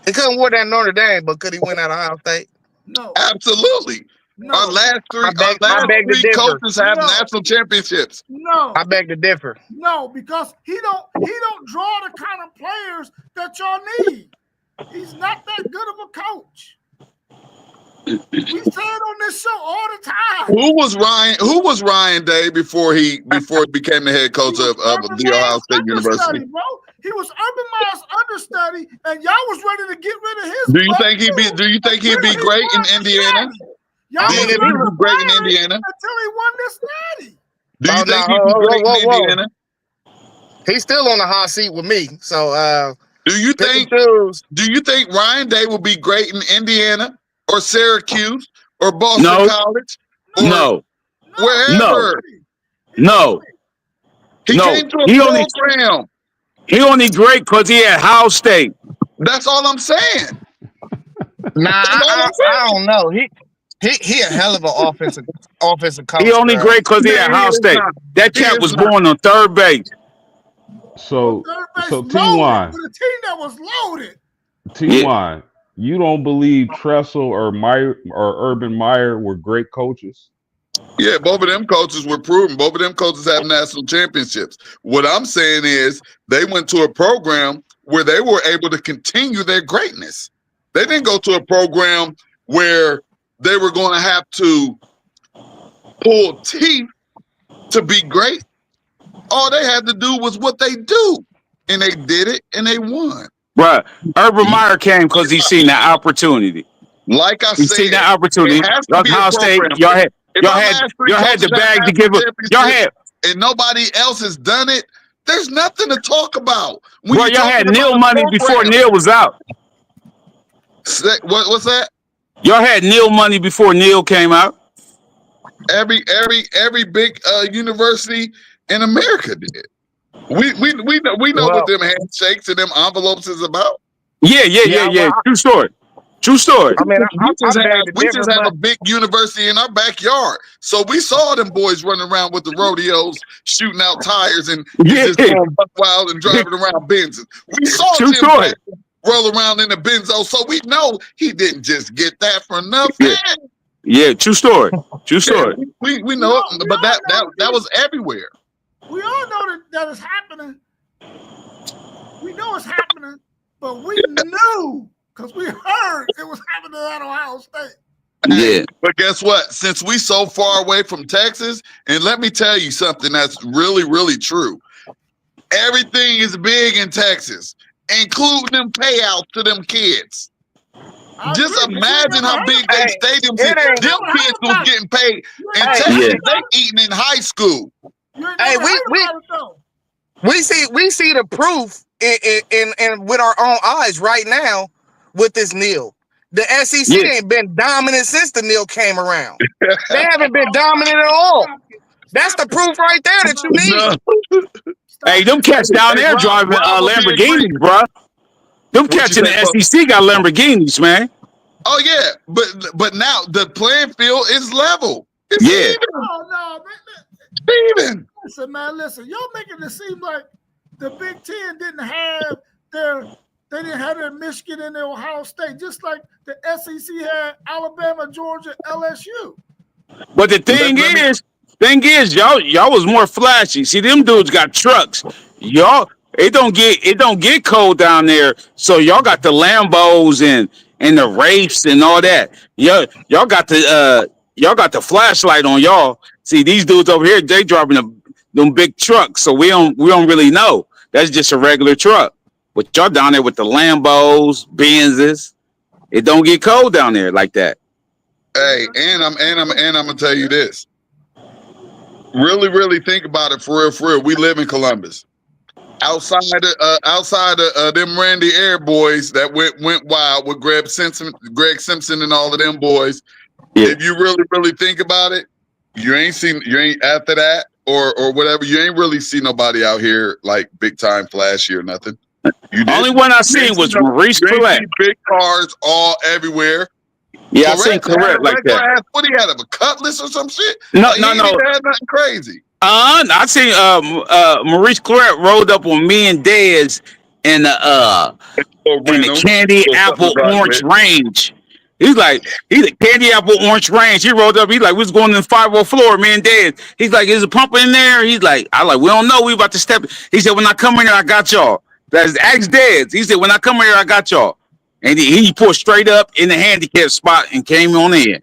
He couldn't win at Notre Dame, but could he win at Ohio State? No. Absolutely. No. Our last three coaches have national championships. No, I beg to differ. No, because he don't draw the kind of players that y'all need. He's not that good of a coach. We say it on this show all the time. Who was Ryan Day before he became the head coach of the Ohio State University? Bro. He was Urban Meyer's understudy, and y'all was ready to get rid of his. Do you think he'd be great in Indiana? Y'all was great in Indiana until he won this natty. Do you think he'd be great in Indiana? He's still on the hot seat with me. So do you think Ryan Day will be great in Indiana or Syracuse or Boston College? No. Wherever. No. He came to a program. He only great because he at Ohio State. That's all I'm saying. I don't know. He a hell of an offensive coach. He only great because he at Ohio State. That cat was born on third base. So T1. With a team that was loaded. T1, you don't believe Tressel or Urban Meyer were great coaches? Yeah, both of them coaches were proven. Both of them coaches have national championships. What I'm saying is they went to a program where they were able to continue their greatness. They didn't go to a program where they were going to have to pull teeth to be great. All they had to do was what they do, and they did it, and they won. Right. Urban Meyer came because he seen that opportunity. Like I He said, seen that opportunity. it has to be a Ohio State, program. y'all had If y'all our had last three y'all had the coaches have bag to give national it. Y'all had and nobody else has done it, there's nothing to talk about. When bro, you're y'all had talking Neil about a money before program. Neil was out. What's that? Y'all had Neil money before Neil came out. Every big university in America did. We know what them handshakes and them envelopes is about. Yeah. True story. I mean, We just have a big university in our backyard. So we saw them boys running around with the rodeos, shooting out tires and just going buck wild and driving around Benzes. We saw True Jim story. Paxton roll around in the Benzo, so we know he didn't just get that for nothing. Yeah, true story. True story. We know it, but that was everywhere. We all know that it's happening. We know it's happening, but we knew because we heard it was happening at Ohio State. Yeah. But guess what? Since we so far away from Texas, and let me tell you something that's really, really true. Everything is big in Texas, including them payouts to them kids. Just imagine how big they stadiums is. Them kids was getting paid in Texas. They eating in high school. Hey, we see the proof in with our own eyes right now with this Neil. The SEC ain't been dominant since the Neil came around. They haven't been dominant at all. That's the proof right there that you need. Hey, them cats down there driving Lamborghinis, bro. Them cats in the SEC got Lamborghinis, man. Oh yeah, but now the playing field is level. It's even. Oh no, Steven. Listen, y'all making it seem like the Big Ten didn't have their Michigan and their Ohio State, just like the SEC had Alabama, Georgia, LSU. But the thing is, y'all was more flashy. See, them dudes got trucks. Y'all, it don't get cold down there, so y'all got the Lambos and the Wraiths and all that. Y'all got the flashlight on y'all. See, these dudes over here, they driving them big trucks, so we don't really know. That's just a regular truck. But y'all down there with the Lambos, Benzes, it don't get cold down there like that. Hey, and I'm gonna tell you this. Really, really think about it for real. We live in Columbus. Outside of them Randy Air boys that went wild with Greg Simpson and all of them boys. Yeah. If you really, really think about it, you ain't after that or whatever. You ain't really see nobody out here like big time flashy or nothing. Only one I seen was Maurice Clarett. Big cars all everywhere. Yeah, I seen Clarett like that. What he had a cutlass or some shit? No. He had nothing crazy. I seen Maurice Clarett rolled up on me and Dez in the Candy Apple Orange Range. He's like Candy Apple Orange Range. He rolled up. He's like, we was going in the 5-0 floor, me and Dez. He's like, is a pump in there? He's like, we don't know. We about to step. He said, when I come in here, I got y'all. That's Ask Dez. He said, when I come in here, I got y'all. And he pulled straight up in the handicap spot and came on in.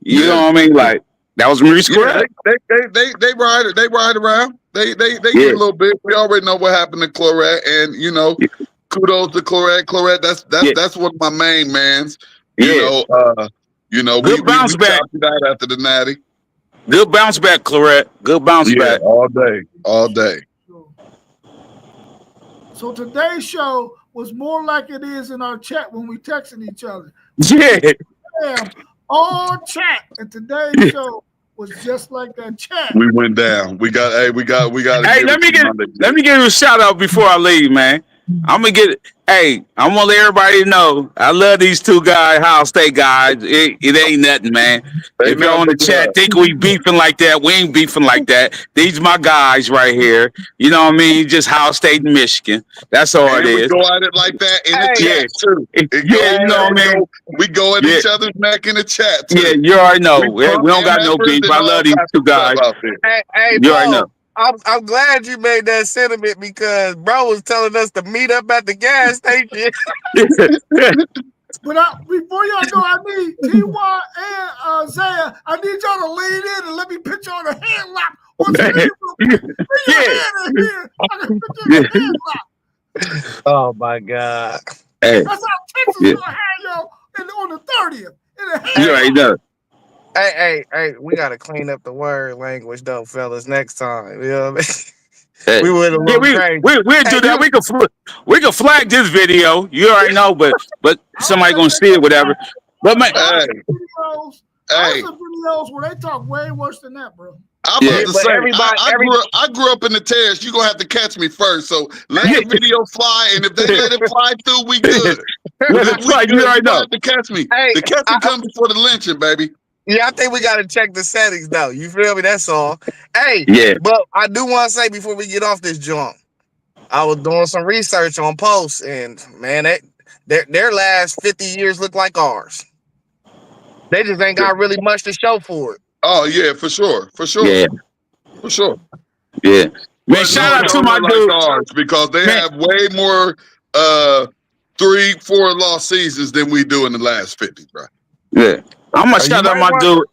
You know what I mean? Like, that was Maurice Clarett. They ride around. They get a little bit. We already know what happened to Clarett, and kudos to Clarett. Clarett, that's one of my main mans. Good bounce back after the natty. Good bounce back, Clarett. Good bounce back. All day. So today's show was more like it is in our chat when we texting each other. Yeah. All chat, and today's show was just like that chat. We went down. We got. Hey, let me give you a shout out before I leave, man. I'm gonna get it. Hey, I'm gonna let everybody know I love these two guys, Ohio State guys. It ain't nothing, man. If y'all on the chat think we beefing like that, we ain't beefing like that. These my guys right here. You know what I mean? Just Ohio State and Michigan. That's all it is. We go at it like that in the chat too. You know what I mean? We go at each other's neck in the chat too. Yeah, you already know. We don't got no beef. I love these two guys. Hey, you already know. I'm glad you made that sentiment because bro was telling us to meet up at the gas station. But before y'all go, I need T.Y. and Zaya. I need y'all to lean in and let me put y'all in a hand lock. What's your hand in here? I can put you in a hand lock. Oh my God! Hey. That's how Texas gonna have y'all on the 30th. You already know. Hey, we gotta clean up the word language though, fellas. Next time, you know what I mean? Hey. We would have crazy. We'll do that. We can flag this video. You already know, but somebody gonna see it, whatever. But man, videos where they talk way worse than that, bro. I'm about to say, I grew up in the terrace. You're going to have to catch me first. So let the video fly, and if they let it fly through, we good. You already know. Have to catch me. The catching comes before the lynching, baby. Yeah, I think we got to check the settings, though. You feel me? That's all. Hey, but I do want to say before we get off this junk, I was doing some research on posts, and, man, their last 50 years look like ours. They just ain't got really much to show for it. Oh, yeah, for sure. Yeah. For sure. Yeah. Man, shout out to my dude. Because they have way more 3-4 lost seasons than we do in the last 50, bro. Yeah. I'm going to shout out my dude,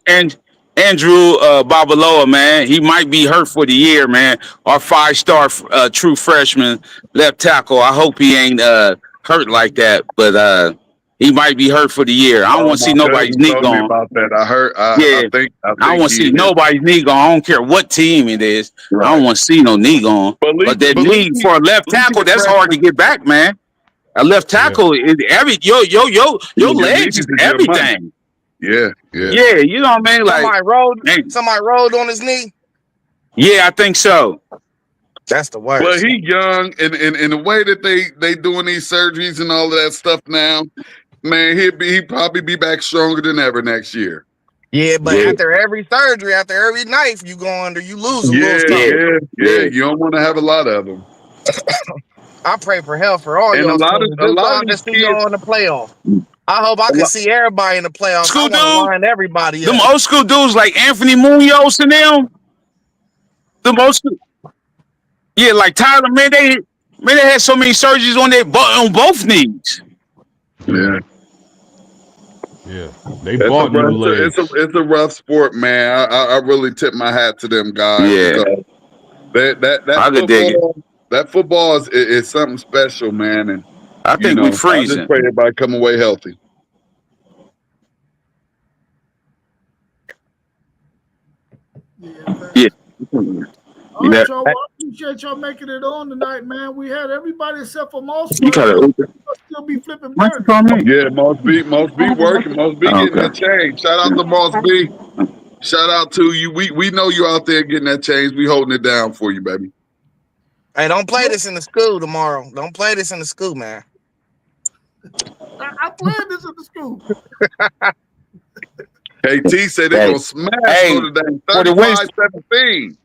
Andrew Babaloa, man. He might be hurt for the year, man. Our 5-star true freshman left tackle. I hope he ain't hurt like that, but he might be hurt for the year. I don't want to see nobody's knee gone. About that. I think I don't want to see nobody's knee gone. I don't care what team it is. Right. I don't want to see no knee gone. But that knee for a left tackle, that's hard to get back, man. A left tackle is your legs is everything. Yeah. You know what I mean? Like somebody rolled on his knee. Yeah, I think so. That's the worst. Well, he young, and the way that they doing these surgeries and all of that stuff now, man, he'd probably be back stronger than ever next year. Yeah, but after every surgery, after every knife you go under, you lose a little stuff. Yeah. You don't want to have a lot of them. I pray for health for all y'all. A lot of these kids on the playoff. I hope I can see everybody in the playoffs. School dude, line everybody. Them old school dudes like Anthony Munoz and them. Them old school. Yeah, like Tyler, man, they had so many surgeries on both knees. Yeah. They bought new legs. It's a rough sport, man. I really tip my hat to them guys. Yeah. That football is something special, man. And I think we're freezing. I just pray everybody come away healthy. Yeah. All right, y'all. Well, I appreciate y'all making it on tonight, man. We had everybody except for Moss. Still be flipping birds. Yeah, Moss B working. Moss B getting that change. Shout out to Moss B. Shout out to you. We know you out there getting that change. We holding it down for you, baby. Hey, don't play this in the school tomorrow. Don't play this in the school, man. I played this in the school. KT said they're going to smash Notre Dame 35-17.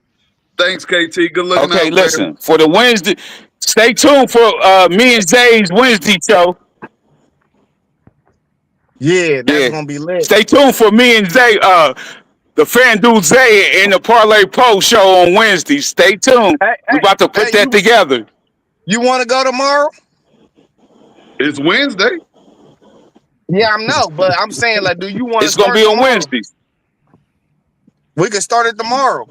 Thanks, KT. Good looking out. Okay, listen. For the Wednesday, stay tuned for me and Zay's Wednesday show. Yeah, that's going to be lit. Stay tuned for me and Zay, the fan dude Zay in the Parlay Post show on Wednesday. Stay tuned. We're about to put that together. You want to go tomorrow? It's Wednesday. Yeah, I know, but I'm saying, like, do you want to It's going to be on Wednesday. We can start it tomorrow.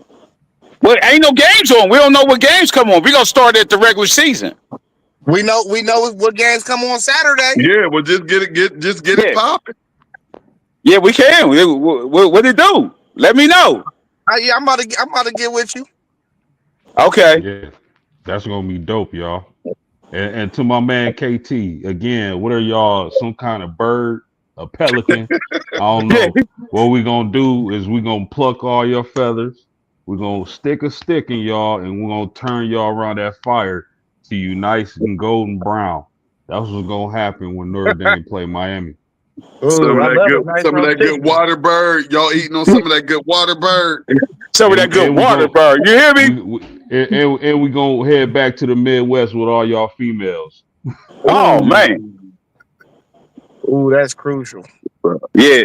Well, ain't no games on. We don't know what games come on. We're going to start at the regular season. We know what games come on Saturday. Yeah, well, just get it popping. Yeah, we can. What it do? Let me know. Yeah, I'm about to get with you. Okay. Yeah, that's gonna be dope, y'all. And to my man KT again, what are y'all? Some kind of bird, a pelican? I don't know. What we gonna do is we gonna pluck all your feathers. We're gonna stick a stick in y'all, and we're gonna turn y'all around that fire to you nice and golden brown. That's what's gonna happen when Notre Dame play Miami. Ooh, I love a nice some of that good water bird. Y'all eating on some of that good water bird. Some of that good water bird. You hear me? And we gonna head back to the Midwest with all y'all females. Oh man. Ooh, that's crucial. Yeah.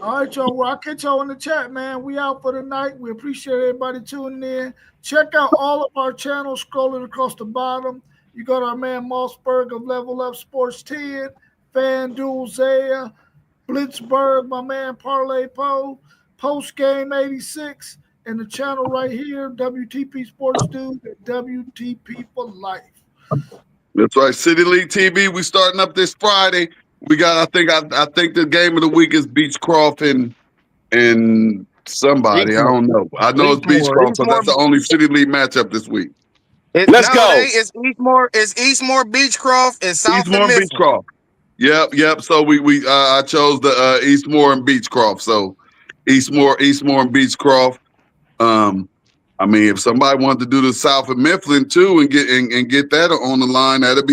All right, y'all. Well, I'll catch y'all in the chat, man. We out for the night. We appreciate everybody tuning in. Check out all of our channels scrolling across the bottom. You got our man Mossberg of Level Up Sports 10, FanDuel Zaya, Blitzberg, my man Parlay Poe, Post Game 86, and the channel right here, WTP Sports Dude and WTP for Life. That's right. City League TV. We starting up this Friday. We got. I think the game of the week is Beechcroft and somebody. Eastmore. I don't know. I know it's Beechcroft because that's the only City League matchup this week. Let's go. It's Eastmore. It's Eastmore, Beechcroft, and South Eastmore and Beechcroft. Yep. So I chose the Eastmore and Beechcroft. So Eastmore and Beechcroft. I mean, if somebody wanted to do the South of Mifflin too and get that on the line, that'd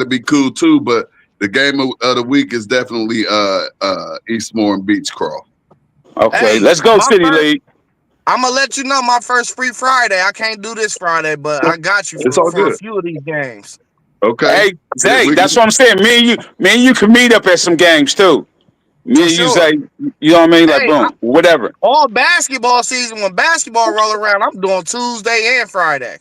be cool too. But the game of the week is definitely Eastmore and Beechcroft. Okay, Hey, let's go, City League. I'm gonna let you know my first free Friday. I can't do this Friday, but I got you for a few of these games. Okay. Hey, that's what I'm saying. Me and you can meet up at some games too. Me and you say, you know what I mean? Like, boom, whatever. All basketball season, when basketball roll around, I'm doing Tuesday and Friday.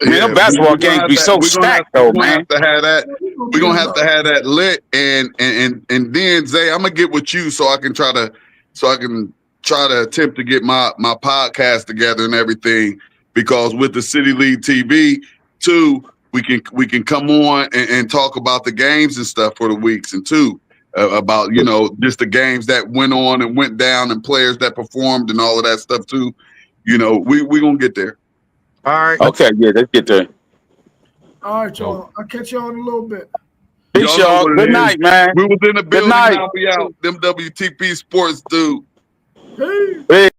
Man, basketball games be so stacked though, man. We're gonna have to have that lit, and then Zay, I'm gonna get with you so I can try to attempt to get my podcast together and everything, because with the City League TV too, we can come on and talk about the games and stuff for the weeks, and too about just the games that went on and went down and players that performed and all of that stuff too. We gonna get there. All right. Okay, yeah, let's get there. All right, y'all. I'll catch y'all in a little bit. Peace, y'all. Good night, man. We was in the building. Good night. Now we out. Them WTP Sports Dude. Peace. Peace.